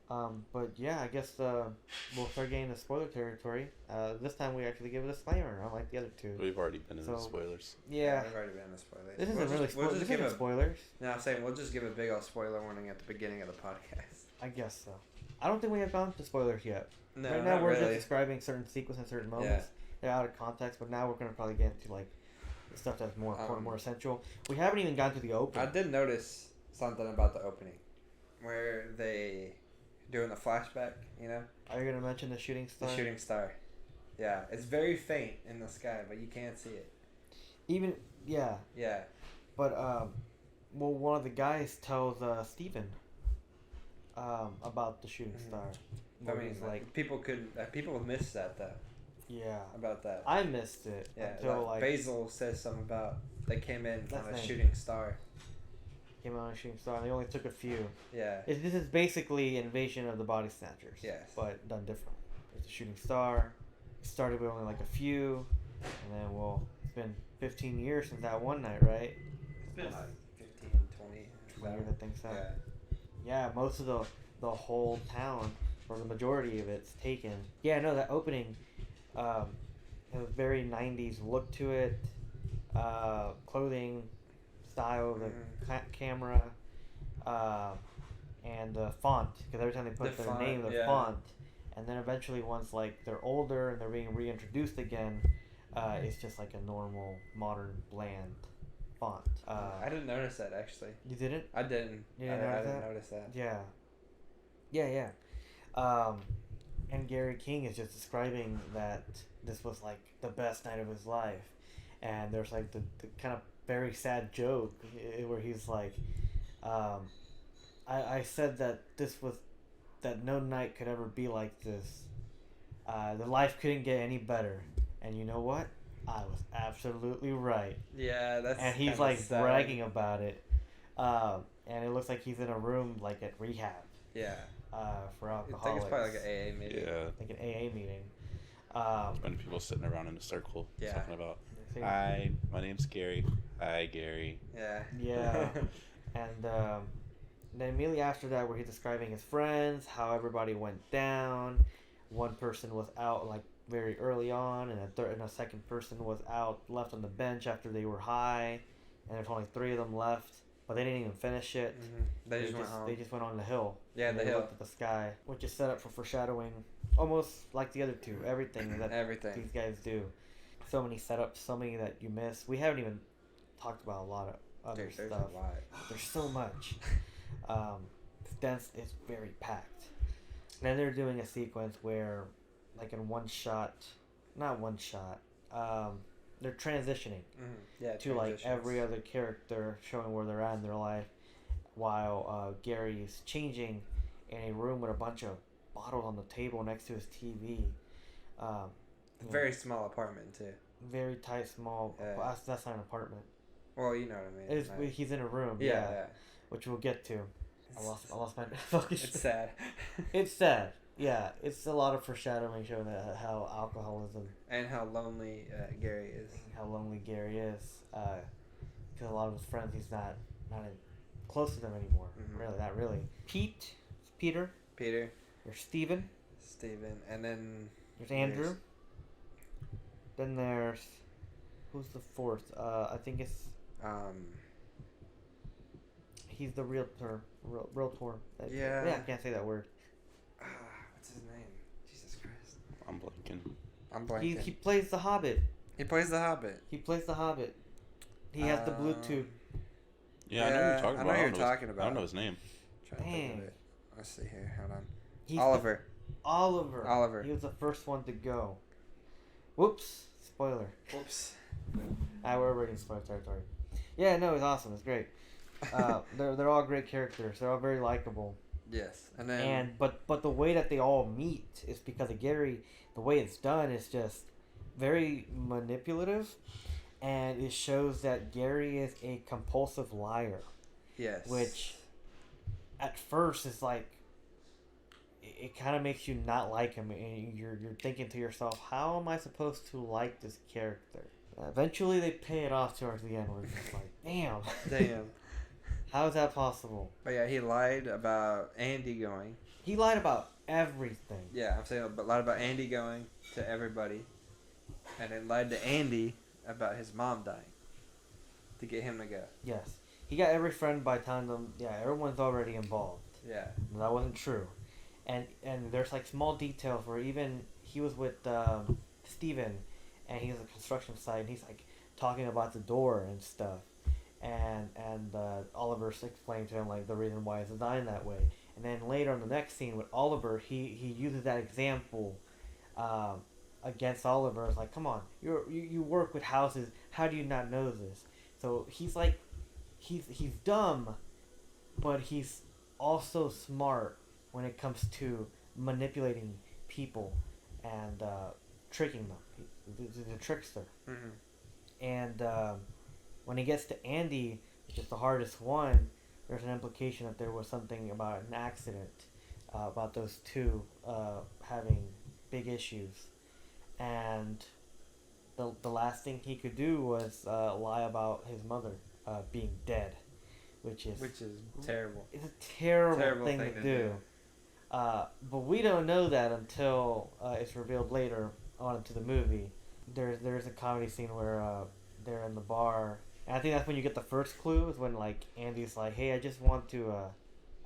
But yeah, I guess we'll start getting the spoiler territory. This time we actually give a disclaimer, unlike the other two. We've already been in the So- spoilers. Yeah, we've already been in the spoilers. this isn't We'll really just- we'll spoilers. just This give isn't a. spoilers. No, I'm saying we'll just give a big old spoiler warning at the beginning of the podcast. I guess so. I don't think we have gone to spoilers yet. No, right now not we're really. just describing certain sequences and certain moments. They're out of context, but now we're gonna probably get into like the stuff that's more important, more essential. We haven't even gotten to the open. I did notice something about the opening, where they doing the flashback. You know, Are you gonna mention the shooting the star? shooting star. Yeah, it's very faint in the sky, but you can't see it. Even yeah, Yeah. but well, one of the guys tells Steven about the shooting Mhm. star. I Where mean, he's like, people miss that though. yeah, About that. I missed it Yeah, until like Basil says something about they came in That's on a nice. shooting star. came out on a shooting star. And they only took a few. Yeah. This is basically Invasion of the Body Snatchers. Yes. But done different. It's a shooting star. It started with only like a few, and then it's been 15 years since that one night, right? It's been like 15, 20. 20 years, I think so. Yeah. Yeah, most of the whole town, or the majority of it's taken. Yeah, no, that opening, has a very 90s look to it. Clothing, style, the camera, and the font. Because every time they put The their font, name, their yeah. font. And then eventually, once like they're older and they're being reintroduced again, it's just like a normal, modern, bland font. I didn't notice that actually. You didn't? I didn't. You didn't I notice didn't that? notice that. Yeah. Yeah. And Gary King is just describing that this was like the best night of his life. And there's like the kind of very sad joke where he's like, I said that that no night could ever be like this. The life couldn't get any better. And you know what? I was absolutely right. Yeah, that's. And he's kinda like sad. bragging about it. And it looks like he's in a room like at rehab Yeah. for I alcoholics. think it's probably like an AA meeting. Yeah. like an AA meeting. A bunch of people sitting around in a circle Yeah. talking about, hi, my name's Gary. Hi, Gary. Yeah. Yeah. And then immediately after that, where he's describing his friends, how everybody went down. One person was out like very early on, and a second person was out left on the bench after they were high, and there's only 3 of them left, but they didn't even finish it. They just went home. They just went on the hill. Yeah, and the they hill. looked at the sky, which is set up for foreshadowing, almost like the other two. Everything that Everything. these guys do. So many setups, so many that you miss. We haven't even talked about a lot of other Dude, there's stuff. a lot. There's so much. It's dense. It's very packed. And then they're doing a sequence where, like in not one shot, they're transitioning Yeah. to like transitions. every other character, showing where they're at in their life, while Gary is changing in a room with a bunch of bottles on the table next to his TV. You know, Very small apartment too. very tight, small. Yeah. Well, that's not an apartment. Well, you know what I mean. It's, like- he's in a room. yeah, Yeah, which we'll get to. I lost my focus. It's sad. It's sad. Yeah, it's a lot of foreshadowing, showing that how alcoholism, And how lonely Gary is. how lonely Gary is. Because a lot of his friends, he's not close to them anymore. Mhm. Really, not really. Peter. Peter, There's Steven. Steven, and then There's Andrew. Then there's who's the fourth? I think it's he's the realtor. Realtor. Yeah. I can't say that word. what's his name? Jesus Christ. I'm blanking. I'm blanking. He plays the Hobbit. He plays the Hobbit. He plays the Hobbit. He has the Bluetooth. Yeah, I know who you're talking I about. know who don't you're his- talking I don't about. know his name. Trying to think Dang. of it. Let's see here. Hold on. He's Oliver. Oliver. He was the first one to go. Whoops. Spoiler. Whoops. We're already in spoiler territory. Yeah, no, it's awesome. It's great. They're all great characters. They're all very likable. Yes, and then But the way that they all meet is because of Gary. The way it's done is just very manipulative, and it shows that Gary is a compulsive liar. yes, Which, at first, is like, it kind of makes you not like him, and you're thinking to yourself, how am I supposed to like this character? Eventually, they pay it off towards the end. Where it's just like, damn, Damn. how is that possible? But yeah, he lied about Andy going. He lied about everything. Yeah, I'm saying, but lied about Andy going to everybody, and then lied to Andy about his mom dying to get him to go. Yes, he got every friend by telling them, yeah, everyone's already involved. Yeah. And that wasn't true, and there's like small details where even he was with Steven, and he's at a construction site, and he's like talking about the door and stuff, and Oliver's explaining to him like the reason why he's dying that way. And then later in the next scene with Oliver, he uses that example against Oliver. It's like, come on, you work with houses. How do you not know this? So he's like, he's dumb, but he's also smart when it comes to manipulating people and tricking them. He's a trickster. Mm-hmm. And when he gets to Andy, which is the hardest one, there's an implication that there was something about an accident, about those two having big issues. And the last thing he could do was lie about his mother being dead, which is terrible. It's a terrible thing to do. But we don't know that until it's revealed later on into the movie. There's a comedy scene where they're in the bar, and I think that's when you get the first clue. Is when like Andy's like, "Hey, I just want to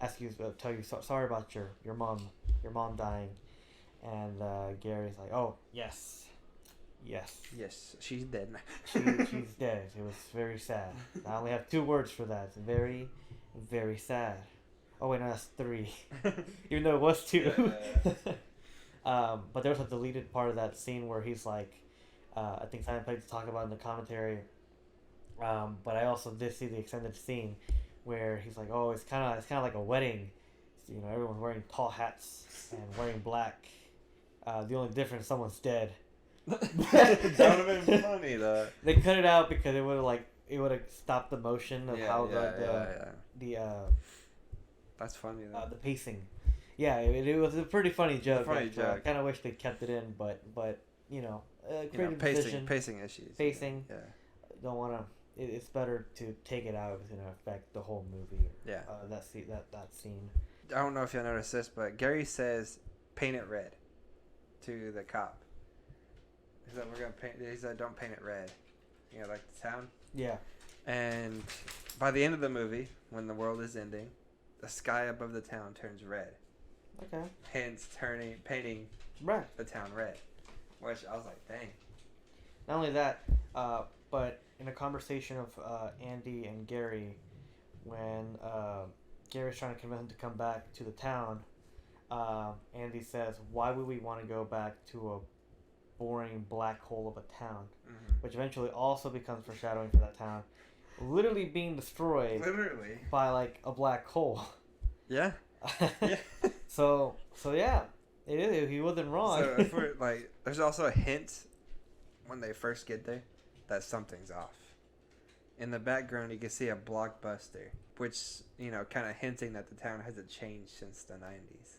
ask you, tell you sorry about your mom dying," and Gary's like, "Oh yes, She's dead." she's dead. It was very sad. I only have 2 words for that. It's very, very sad. Oh wait, no, that's 3. Even though it was 2. But there was a deleted part of that scene where he's like, I think Simon Pegg to talk about in the commentary. But I also did see the extended scene where he's like, oh, it's kind of like a wedding. You know, everyone's wearing tall hats and wearing black. The only difference, someone's dead. That would have been funny though. They cut it out because it would have stopped the motion of how That's funny though. the pacing. Yeah, it was a pretty funny joke. Funny joke. I kind of wish they kept it in, but you know, creative pacing decision, issues. pacing. Yeah. Don't want to. It's better to take it out if it's gonna affect the whole movie. Yeah. That scene. I don't know if you'll notice this, but Gary says, "Paint it red," to the cop. He said, "We're gonna paint." He said, "Don't paint it red." You know, like the town. Yeah. And by the end of the movie, when the world is ending, the sky above the town turns red. Okay. Hence, painting Right. the town red. Which I was like, dang. Not only that, but in a conversation of Andy and Gary, when Gary's trying to convince him to come back to the town, Andy says, "Why would we want to go back to a boring black hole of a town?" Mm-hmm. Which eventually also becomes foreshadowing for that town, literally being destroyed Literally. by like a black hole. Yeah. Yeah. So yeah, it is. He wasn't wrong. So if we're, like, there's also a hint when they first get there that something's off. In the background, you can see a Blockbuster, which, you know, kind of hinting that the town hasn't changed since the 90s.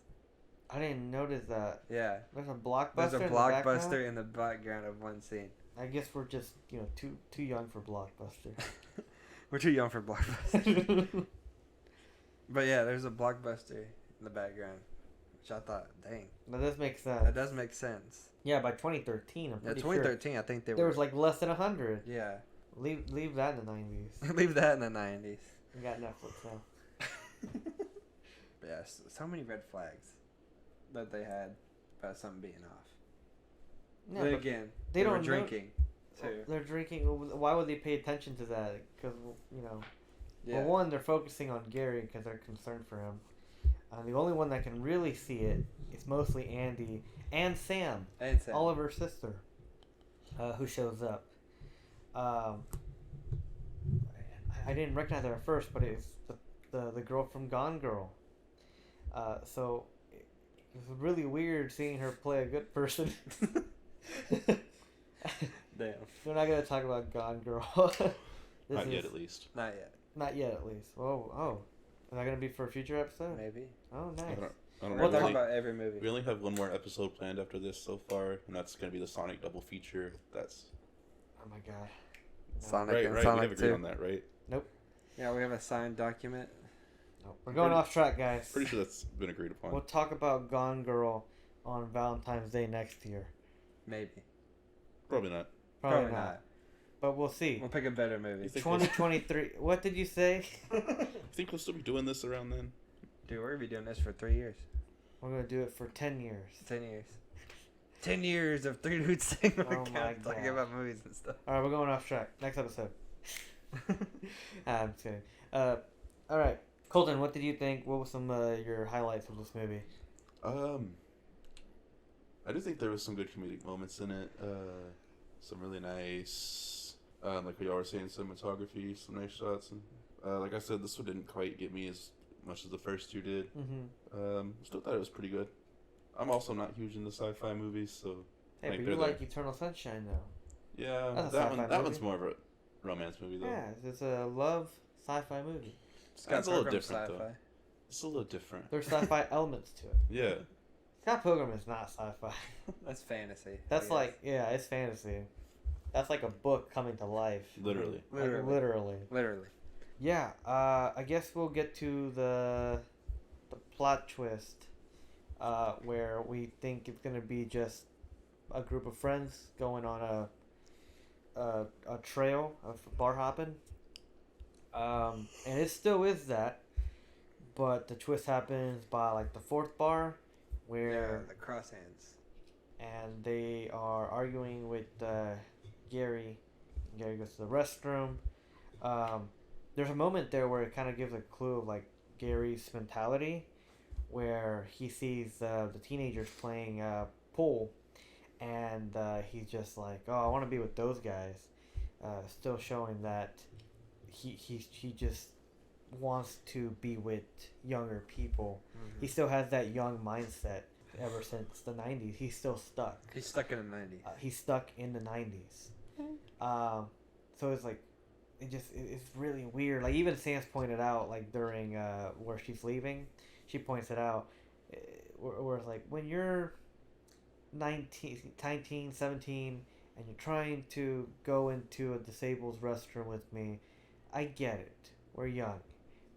I didn't notice that. Yeah. There's a Blockbuster. There's a in the Blockbuster background? in the background of one scene. I guess we're just too young for Blockbuster. We're too young for Blockbuster. But yeah, there's a Blockbuster in the background, which I thought, dang. That does make sense. That does make sense. Yeah, by 2013, I'm Yeah, pretty 2013, I think sure they there were. was like less than 100. Yeah. Leave that in the 90s. Leave that in the 90s. We got Netflix now. But yeah, so many red flags that they had about something being off. Yeah, But but again, they they were don't know- drinking too. they're drinking. Why would they pay attention to that? Because Yeah. well, one, they're focusing on Gary because they're concerned for him. The only one that can really see it is mostly Andy and Sam, And Sam. Oliver's sister, who shows up. I didn't recognize her at first, but it's the girl from Gone Girl. So it was really weird seeing her play a good person. Damn. We're not gonna talk about Gone Girl. Not yet, at least. Not yet. Not yet, at least. Oh. Is that gonna be for a future episode? Maybe. Oh, I nice. don't We'll know. talk about every movie. We only have one more episode planned after this so far, and that's going to be the Sonic double feature. That's Oh my god. Sonic Right, and right. We have Sonic agreed 2. on that, right? Yeah, we have a signed document. No, we're going off track, guys. Pretty sure that's been agreed upon. We'll talk about Gone Girl on Valentine's Day next year. Maybe. Probably not. Probably not. But we'll see. We'll pick a better movie. You think 2023. What did you say? You think we'll still be doing this around then? Dude, we're going to be doing this for 3 years. We're going to do it for 10 years. 10 years. 10 years of 3 dudes sitting on Oh the my couch talking God. about movies and stuff. Alright, we're going off track. Next episode. I'm just kidding. Alright. Colton, what did you think? What were some your highlights of this movie? I do think there was some good comedic moments in it. Some really nice, like what y'all were saying, cinematography, some nice shots. And like I said, this one didn't quite get me as much as the first two did. Mm-hmm. Still thought it was pretty good. I'm also not huge into sci-fi movies, so Hey, like, but they're you like there. Eternal Sunshine, though. Yeah, That's a that sci-fi one. That movie. one's more of a romance movie, though. Yeah, it's a love sci-fi movie. That's a little Pilgrim different, sci-fi. though. It's a little different. There's sci-fi elements to it. Yeah. Scott Pilgrim is not sci-fi. That's fantasy. That's I like, yeah, it's fantasy. That's like a book coming to life. Literally. guess. Like, literally. Literally. Yeah, I guess we'll get to the plot twist, where we think it's gonna be just a group of friends going on a trail of bar hopping. And it still is that, but the twist happens by like the fourth bar, Yeah, where the cross hands. and they are arguing with Gary. Gary goes to the restroom. There's a moment there where it kind of gives a clue of like Gary's mentality, where he sees the teenagers playing pool, and he's just like, "Oh, I want to be with those guys." Still showing that he just wants to be with younger people. Mm-hmm. He still has that young mindset ever since the 90s. He's still stuck. He's stuck in the 90s. He's stuck in the 90s. So it's like, it's really weird. Like, even Sam's pointed out, like, during where she's leaving, she points it out, where it's like, when you're 19, 17, and you're trying to go into a disabled restroom with me, I get it. We're young.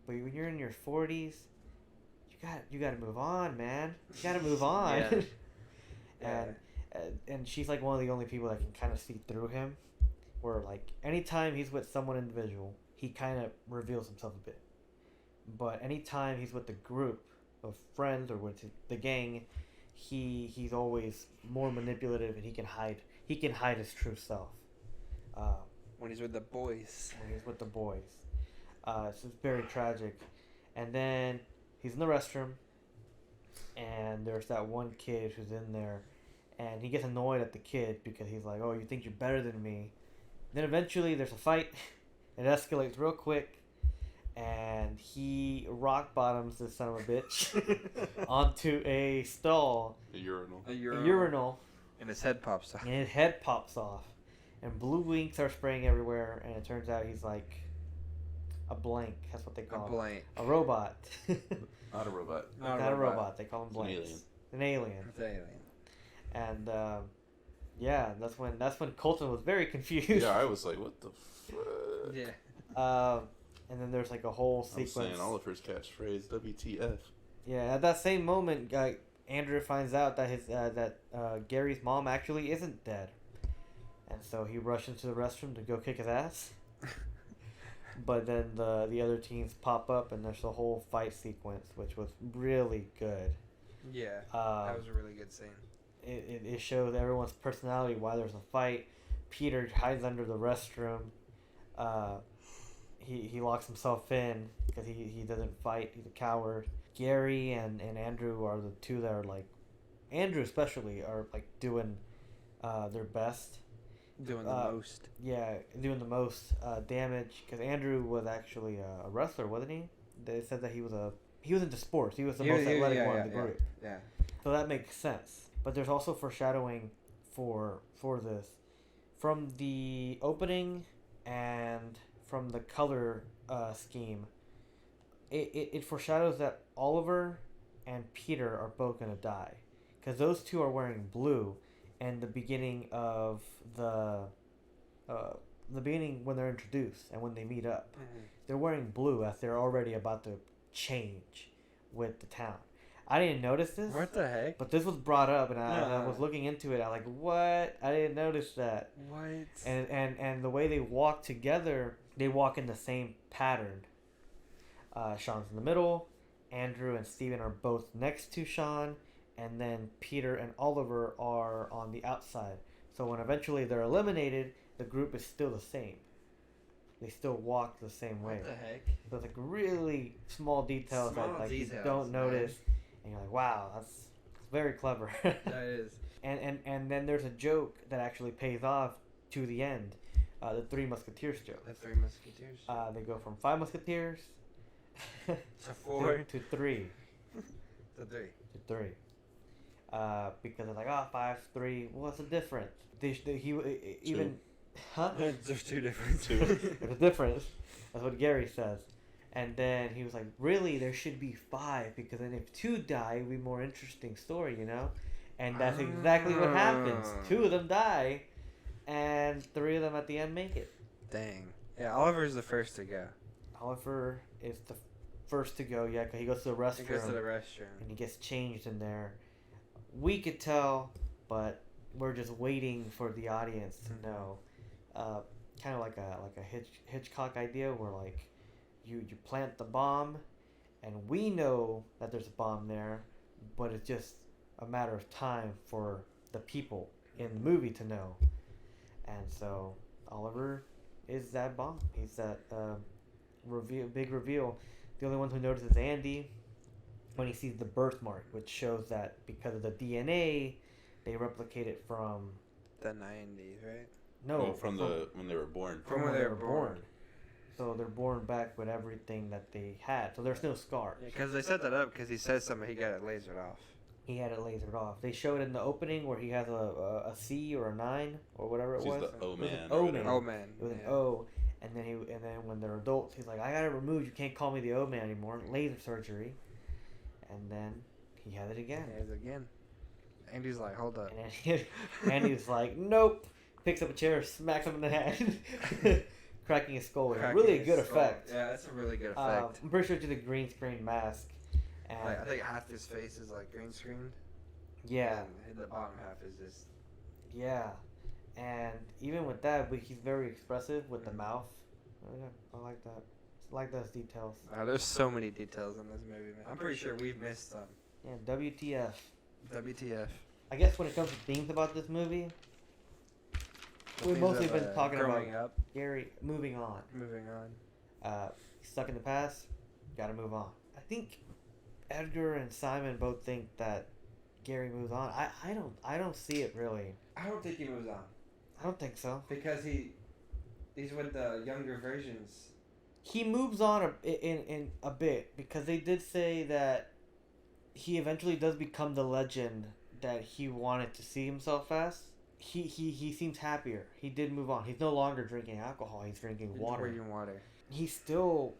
But when you're in your 40s, you gotta move on, man. You gotta move on. Yeah. And she's like one of the only people that can kind of see through him. Where like anytime he's with someone individual, he kind of reveals himself a bit. But anytime he's with the group of friends or with the gang, he's always more manipulative, and he can hide his true self. When he's with the boys. When he's with the boys. So it's very tragic. And then he's in the restroom, and there's that one kid who's in there, and he gets annoyed at the kid because he's like, "Oh, you think you're better than me?" Then eventually there's a fight. It escalates real quick, and he rock bottoms this son of a bitch onto a stall, A urinal. a urinal, And his head pops off. and his head pops off, and blue inks are spraying everywhere, and it turns out he's like a blank. That's what they A call him. blank. A robot. Not a robot. Not Not a robot. They call him It's an blanks. alien. An alien. It's alien. And yeah, that's when Colton was very confused. Yeah, I was like, what the fuck? Yeah. And then there's like a whole I'm sequence. saying Oliver's catchphrase, WTF. Yeah, at that same moment, Andrew finds out that Gary's mom actually isn't dead, and so he rushes into the restroom to go kick his ass. But then the other teens pop up, and there's a whole fight sequence, which was really good. Yeah. That was a really good scene. It shows everyone's personality, why there's a fight. Peter hides under the restroom. He locks himself in because he doesn't fight. He's a coward. Gary and Andrew are the two that are like, Andrew especially are like doing their best. Doing the most. Yeah, doing the most damage, because Andrew was actually a wrestler, wasn't he? They said that he was into sports. He was the most athletic one in the group. Yeah. So that makes sense. But there's also foreshadowing for this. From the opening and from the color scheme, it foreshadows that Oliver and Peter are both going to die. Because those two are wearing blue, and the beginning of the the beginning when they're introduced and when they meet up, they're wearing blue as they're already about to change with the town. I didn't notice this. What the heck? But this was brought up, and I was looking into it. I was like, what? I didn't notice that. What? And the way they walk together, they walk in the same pattern. Sean's in the middle. Andrew and Steven are both next to Sean. And then Peter and Oliver are on the outside. So when eventually they're eliminated, the group is still the same. They still walk the same way. What the heck? So it's like really small details that like you details, don't man. notice. And you're like, wow, that's very clever. That is. And then there's a joke that actually pays off to the end. The Three Musketeers joke. The Three Musketeers. They go from 5 Musketeers To 4. to 3. To 3. To 3. Because they're like, 5, 3. What's the difference? Even, huh? There's 2 different. There's a difference. That's what Gary says. And then he was like, really, there should be 5, because then if 2 die, it would be a more interesting story, you know? And that's exactly what happens. 2 of them die, and 3 of them at the end make it. Dang. Yeah, Oliver's the first to go. Oliver is the first to go, yeah, because he goes to the restroom. He goes to the restroom. And he gets changed in there. We could tell, but we're just waiting for the audience to know. Kind of like a Hitchcock idea where, like, you plant the bomb, and we know that there's a bomb there, but it's just a matter of time for the people in the movie to know. And so Oliver is that bomb. He's that big reveal. The only one who notices is Andy when he sees the birthmark, which shows that because of the DNA, they replicate it from The 90s, right? from when they were born. From when they were born. So they're born back with everything that they had. So there's no scars. Because they set that up because he says something, he got it lasered off. He had it lasered off. They showed it in the opening where he has a C or a 9 or whatever it He's was. the O It was an man. O man. Oh, man. It was an O. And then when they're adults, he's like, I got it removed. You can't call me the O man anymore. Laser surgery. And then he had it again. There's again. Andy's like, hold up. And Andy's like, nope. Picks up a chair, smacks him in the head, cracking his skull. Cracking Really a his good skull. effect. Yeah, that's a really good effect. I'm pretty sure it's just a green screen mask. And Like, I think half his face is like green screened. yeah, And the bottom half is just. yeah. And even with that, but he's very expressive with the mouth. I like that. I like those details. There's so many details in this movie, man. I'm pretty sure we've missed some. Yeah, WTF. WTF. I guess when it comes to themes about this movie, we've mostly been talking about growing up, Gary moving on. moving on. Stuck in the past, gotta move on. I think Edgar and Simon both think that Gary moves on. I don't see it really. I don't think he moves on I don't think so. because he's with the younger versions. He moves on in a bit because they did say that he eventually does become the legend that he wanted to see himself as. He seems happier. He did move on. He's no longer drinking alcohol. He's drinking water. Drinking water. He's still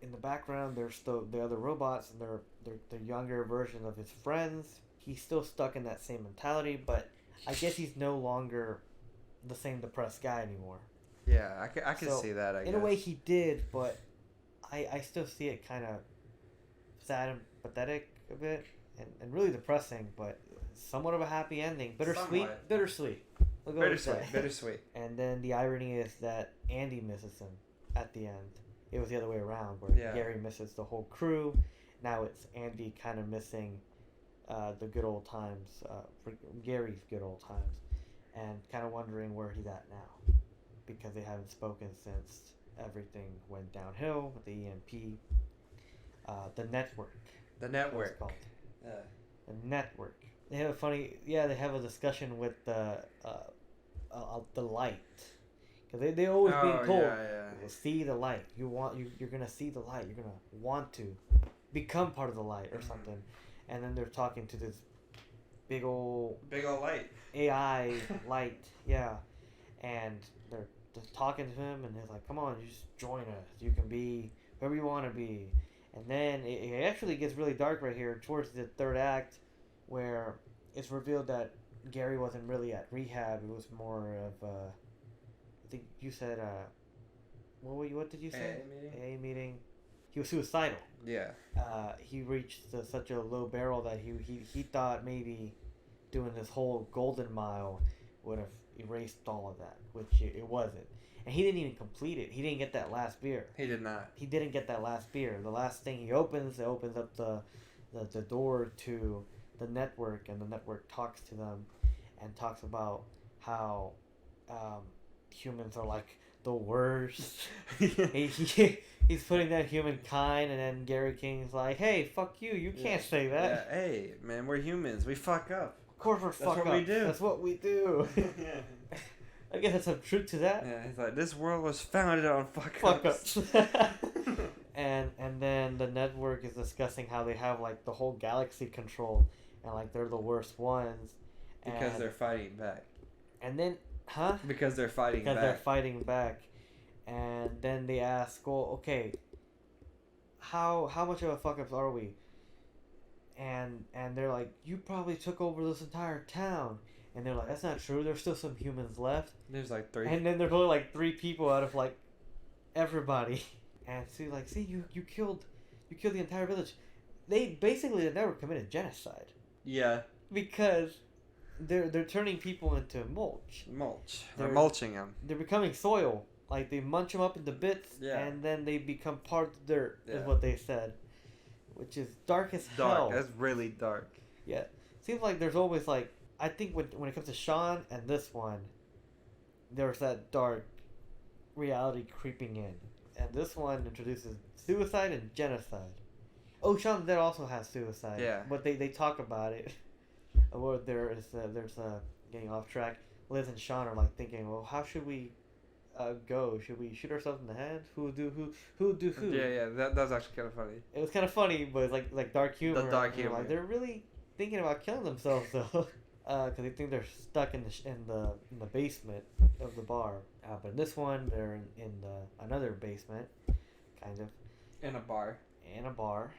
in the background. There's still the other robots, and they're the younger version of his friends. He's still stuck in that same mentality, but I guess he's no longer the same depressed guy anymore. Yeah, I can So, see that, I guess. In a way, he did, but I still see it kind of sad and pathetic a bit, and really depressing, but somewhat of a happy ending. Bittersweet. Somewhat. Bittersweet. We'll go with that. Bittersweet. And then the irony is that Andy misses him at the end. It was the other way around, where Yeah. Gary misses the whole crew. Now it's Andy kind of missing the good old times, Gary's good old times, and kind of wondering where he's at now, because they haven't spoken since everything went downhill with the EMP. The network. The That's what network. it's called. Yeah. The network. They have a funny, they have a discussion with the light, because they always being told, see the light. You're gonna see the light. You're gonna want to become part of the light or something. And then they're talking to this big old light. AI light, yeah, and they're just talking to him, and he's like, "Come on, you just join us. You can be whoever you want to be." And then it actually gets really dark right here towards the third act, where it's revealed that Gary wasn't really at rehab. It was more of I think you said what did you say? AA meeting? AA meeting. He was suicidal. Yeah. He reached such a low barrel that he thought maybe doing this whole golden mile would have erased all of that, which it wasn't. And he didn't even complete it. He didn't get that last beer. He did not. He didn't get that last beer. The last thing he opens, it opens up the door to the network, and the network talks to them and talks about how humans are like the worst. He's putting down humankind, and then Gary King's like, "Hey, fuck you! You can't say that. Yeah. Hey, man, we're humans. We fuck up. Of course we're fuck what up. we do. That's what we do." Yeah. I guess there's some truth to that. Yeah. He's like, this world was founded on Fuck ups. ups. and then the network is discussing how they have like the whole galaxy controlled, and like they're the worst ones. Because and, they're fighting back. And then, huh? Because they're fighting Because back. they're fighting back. And then they ask, well, okay, how much of a fuck ups are we? And they're like, you probably took over this entire town. And they're like, that's not true. There's still some humans left. There's like 3. And then there's only like 3 people out of like everybody. And see, like, you killed the entire village. They basically never committed genocide Yeah. because they're turning people into mulch. They're mulching them. They're becoming soil. Like they munch them up into bits, Yeah. and then they become part of the dirt. Yeah. Is what they said, which is dark as Dark. hell. That's really dark. Yeah, seems like there's always like I think when it comes to Shaun and this one, there's that dark reality creeping in, and this one introduces suicide and genocide. Oh, Shaun of the Dead also has suicide. Yeah. But they talk about it. Or there's getting off track. Liz and Shaun are like thinking, well, how should we go? Should we shoot ourselves in the head? Who would do who? Yeah. That was actually kind of funny. It was kind of funny, but it's like dark humor. The dark And you're humor. Like they're really thinking about killing themselves though, because they think they're stuck in the basement of the bar. But in this one, they're in another basement, kind of, In a bar. in a bar,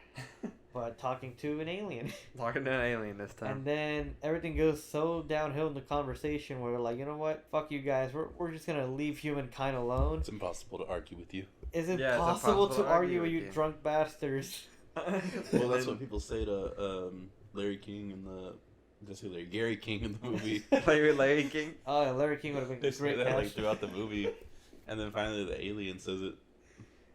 but talking to an alien. Talking to an alien this time. And then everything goes so downhill in the conversation where we're like, you know what? Fuck you guys. We're just gonna leave humankind alone. It's impossible to argue with you. Is it Yeah, it's possible impossible to to argue argue with with you you. drunk bastards? Well, that's what people say to Larry King in the. Just say Gary King in the movie. Larry King. Oh, yeah, Larry King would have been They a say great that catch. like throughout the movie, and then finally the alien says it.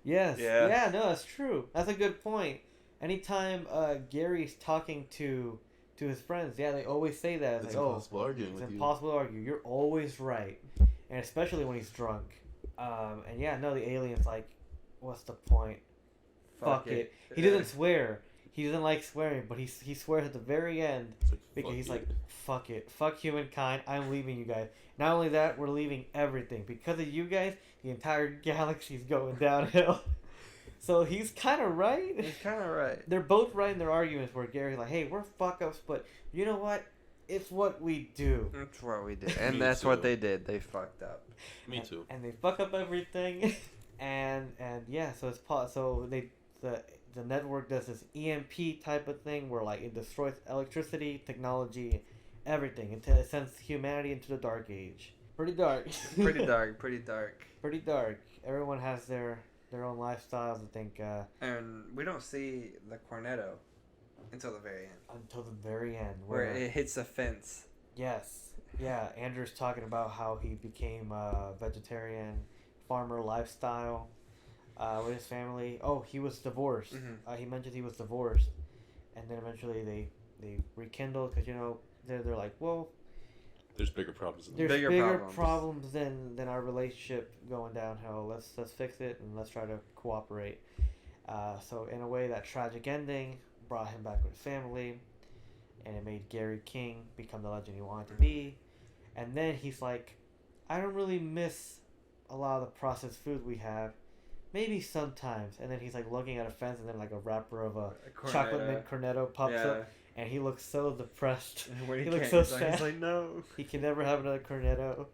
Yes. Yeah. Yeah, no, that's true. That's a good point. Anytime Gary's talking to his friends, yeah, they always say that. It's like, oh, impossible arguing it's with you. impossible to argue. You're always right. And especially when he's drunk. And yeah, no, the alien's like, what's the point? Fuck it. He doesn't swear. He doesn't like swearing, but he swears at the very end It's like, because fuck he's it. like, fuck it. Fuck humankind. I'm leaving you guys. Not only that, we're leaving everything. Because of you guys, the entire galaxy's going downhill. So he's kind of right. He's kind of right. They're both right in their arguments where Gary's like, hey, we're fuck-ups, but you know what? It's what we do. That's what we did. And Me that's what too. they did. They fucked up. Me too. And they fuck up everything. and yeah, so the network does this EMP type of thing where like it destroys electricity, technology, everything. It sends humanity into the dark age. Pretty dark. Pretty dark. Pretty dark. Pretty dark. Everyone has their own lifestyles. I think And we don't see the Cornetto until the very end. until the very end, Where it hits a fence. yes, yeah. Andrew's talking about how he became a vegetarian farmer lifestyle with his family. Oh, he was divorced. Mhm. He mentioned he was divorced, and then eventually they rekindled because they're like, well, There's bigger problems than there's Bigger bigger problems. problems than our relationship going downhill. Let's fix it and let's try to cooperate. So in a way, that tragic ending brought him back with his family, and it made Gary King become the legend he wanted to be. And then he's like, I don't really miss a lot of the processed food we have. Maybe sometimes. And then he's like looking at a fence, and then like a wrapper of a chocolate mint cornetto pops up, and he looks so depressed. When He he looks can't, so he's sad. like, no. He can never have another cornetto,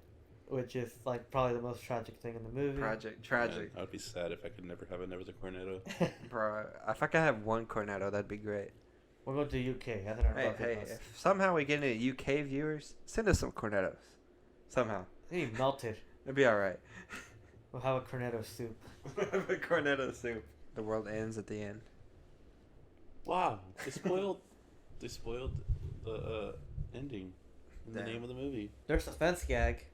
which is like probably the most tragic thing in the movie. Tragic. Man, I would be sad if I could never have another Cornetto. Bro, if I could have one Cornetto, that'd be great. We're going to the UK. That's in our Hey, bucket list. if somehow we get any UK viewers, send us some Cornettos. Somehow. They melted. It'll be alright. We'll have a cornetto soup. The cornetto soup. The world ends at the end. Wow, they spoiled the ending in the Damn. name of the movie. There's a fence gag.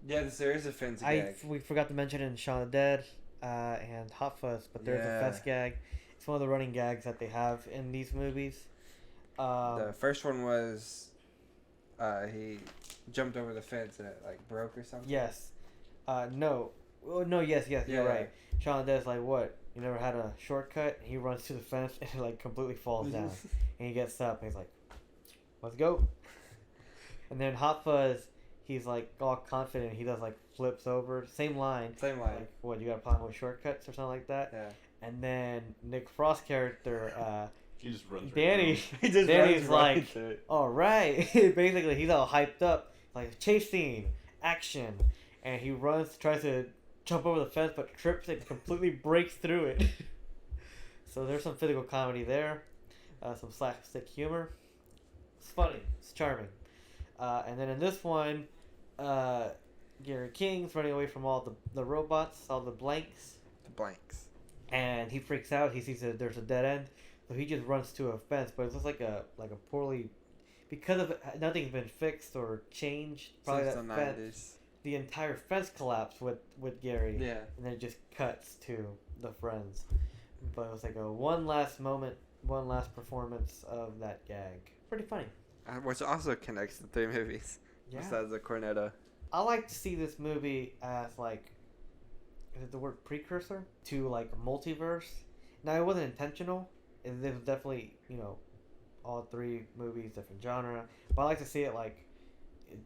Yeah, there is a fence gag. We forgot to mention it in Shaun of the Dead and Hot Fuzz, but there's a fence gag. It's one of the running gags that they have in these movies. The first one was he jumped over the fence and it like broke or something. Yes. No. Oh, no, yes, you're right. Shaun of the Dead's like, what? You never had a shortcut? He runs to the fence and it like completely falls down. And he gets up and he's like, let's go. And then Hot Fuzz, he's like all confident. He does like flips over. Same line. Like, what, you got a problem with shortcuts or something like that? Yeah. And then Nick Frost's character, He just runs. Danny, He just Danny's runs like, right to it. all right. Basically, he's all hyped up, like chase scene, action, and he runs, tries to jump over the fence, but trips and completely breaks through it. So there's some physical comedy there, some slapstick humor. It's funny, it's charming. And then in this one, Gary King's running away from all the robots, all the blanks. The blanks. And he freaks out. He sees that there's a dead end, so he just runs to a fence. But it's just like a poorly, because of nothing's been fixed or changed. Probably Since that the fence, 90s. the entire fence collapsed with Gary. Yeah. And then it just cuts to the friends. But it was like a one last moment, one last performance of that gag. Pretty funny. Which also connects the three movies. Yeah. Besides the cornetto. I like to see this movie as like, is it the word precursor to like a multiverse? Now it wasn't intentional. It was definitely, all three movies, different genre. But I like to see it like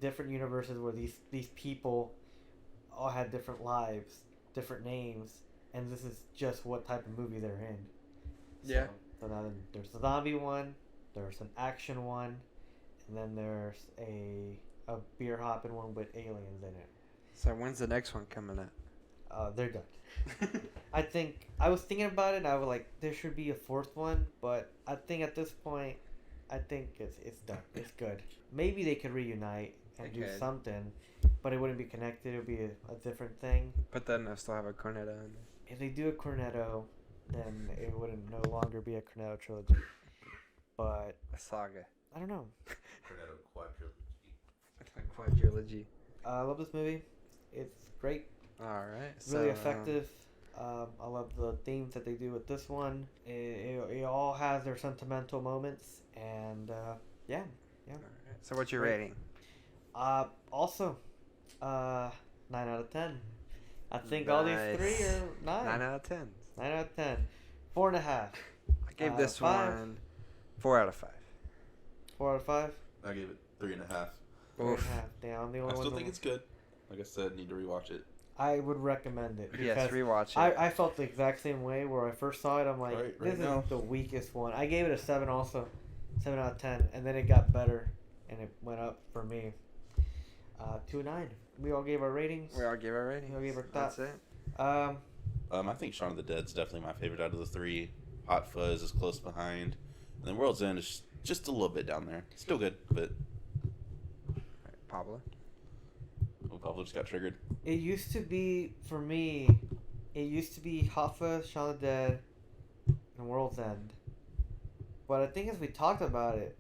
different universes where these people all had different lives, different names, and this is just what type of movie they're in. Yeah. So now there's the zombie one, there's an action one, and then there's a beer hopping one with aliens in it. So when's the next one coming out? They're done. I was thinking about it, and I was like, there should be a fourth one, but I think at this point, it's done. It's good. Maybe they could reunite and do something, but it wouldn't be connected. It would be a different thing. But then I still have a cornetto in there. If they do a Cornetto, then it wouldn't no longer be a Cornetto trilogy. But A saga. I don't know. Cornetto quadrilogy. A quadrilogy. I love this movie. It's great. Alright. Really effective. I love the themes that they do with this one. It all has their sentimental moments, and yeah. Alright. So what's your Great. rating? Also, 9 out of 10. I think all these three are 9. 9 out of 10. 9 out of 10. 4.5. I gave this 5. one 4 out of 5. 4 out of 5. I gave it 3.5. 4.5. Damn, I'm the only I one. still think it's good. Like I said, need to rewatch it. I would recommend it. Yes, because rewatch it. I felt the exact same way where I first saw it. I'm like, Right this now. is the weakest one. I gave it a 7 also. 7 out of 10. And then it got better. And it went up for me. 2 9. We all gave our ratings. We all gave our ratings. We all gave our That's thoughts. it. I think Shaun of the Dead's definitely my favorite out of the three. Hot Fuzz is close behind. And then World's End is just a little bit down there. Still good, but Alright, Pablo. Pablo just got triggered. It used to be, for me, Hot Fuzz, Shaun of the Dead, and World's End. But I think as we talked about it,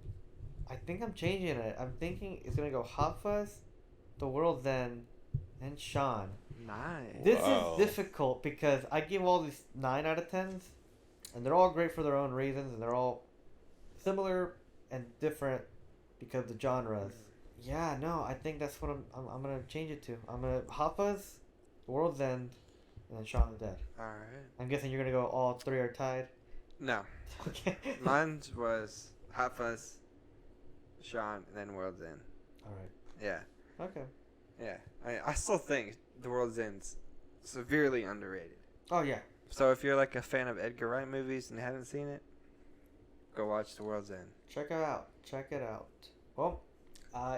I think I'm changing it. I'm thinking it's going to go Hot Fuzz, The World's End, and Shaun. Nice. This Wow. is difficult because I give all these 9 out of 10s, and they're all great for their own reasons, and they're all similar and different because of the genres. Yeah, no, I think that's what I'm gonna change it to. I'm gonna Hot Fuzz, World's End, and then Shaun of the Dead. Alright. I'm guessing you're gonna go all three are tied. No. Okay. Mine was Hot Fuzz, Shaun, and then World's End. All right. Yeah. Okay. Yeah. I still think The World's End's severely underrated. Oh yeah. So if you're like a fan of Edgar Wright movies and haven't seen it, go watch The World's End. Check it out. Check it out. Well,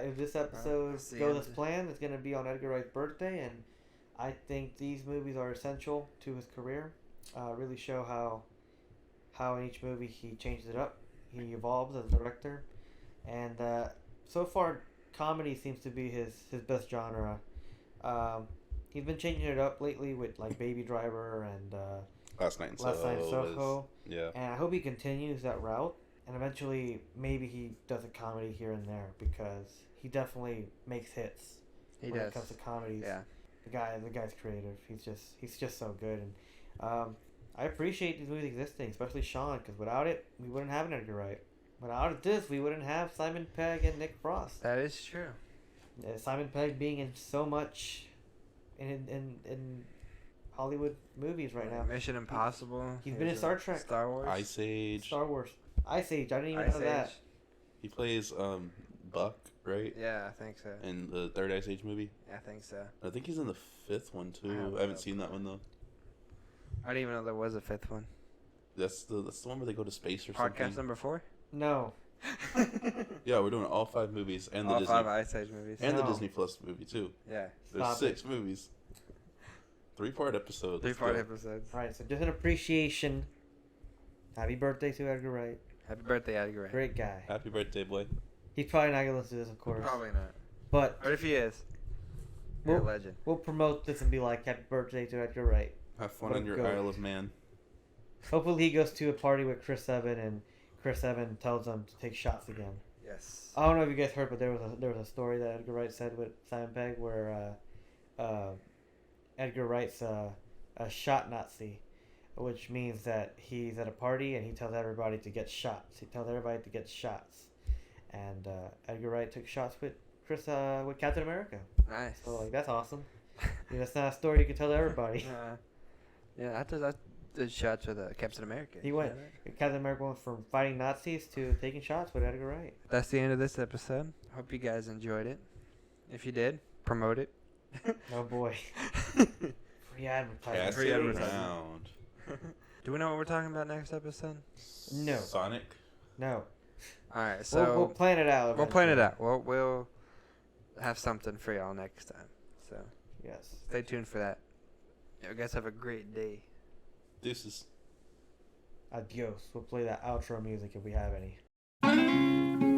if this episode that's the goes end. as planned, it's gonna be on Edgar Wright's birthday, and I think these movies are essential to his career. Really show how in each movie he changes it up. He evolves as a director, and so far comedy seems to be his best genre. He's been changing it up lately with like Baby Driver and Last Night in Last Night in Soho. Soho. Yeah. And I hope he continues that route. And eventually, maybe he does a comedy here and there because he definitely makes hits He when does. it comes to comedies. Yeah. The guy's creative. He's just so good. And I appreciate these movies existing, especially Shaun, because without it, we wouldn't have an Edgar Wright. Without this, we wouldn't have Simon Pegg and Nick Frost. That is true. Simon Pegg being in so much in Hollywood movies right now. Mission Impossible. He's been in Star Trek. Star Wars. Ice Age. Star Wars. Ice Age. I didn't even Ice know that. Age. He plays Buck, right? Yeah, I think so. In the third Ice Age movie. I think so. I think he's in the fifth one I too. don't I haven't know. seen that one though. I didn't even know there was a fifth one. That's the one where they go to space or Podcast something. number 4? No. Yeah, we're doing all 5 movies and the All Disney 5 Ice Age movies. and the No. Disney Plus movie too. Yeah. There's Stop 6 movies. 3-part episodes. Let's 3-part go. episodes. Alright, so just an appreciation. Happy birthday to Edgar Wright. Happy birthday, Edgar Wright. Great guy. Happy birthday, boy. He's probably not gonna listen to this, of course. Probably not. But But if he is, you're a we'll, legend. we'll promote this and be like, "Happy birthday to Edgar Wright." Have fun What a on your goat. Isle of Man. Hopefully, he goes to a party with Chris Evans and Chris Evans tells him to take shots again. Yes. I don't know if you guys heard, but there was a story that Edgar Wright said with Simon Pegg where Edgar Wright's a shot Nazi, which means that he's at a party and he tells everybody to get shots. He tells everybody to get shots, and Edgar Wright took shots with with Captain America. Nice. So like that's awesome. That's not a story you can tell to everybody. Yeah, I did shots with Captain America. He went. Captain America went from fighting Nazis to taking shots with Edgar Wright. That's the end of this episode. Hope you guys enjoyed it. If you did, promote it. Oh boy. Free advertising. Pass Free it advertising. around. Do we know what we're talking about next episode? No. Sonic. No. All right, so We'll plan it out. we'll plan it eventually. out. We'll have something for y'all next time. So Yes. stay tuned for that. You guys have a great day. Deuces. Adios. We'll play that outro music if we have any.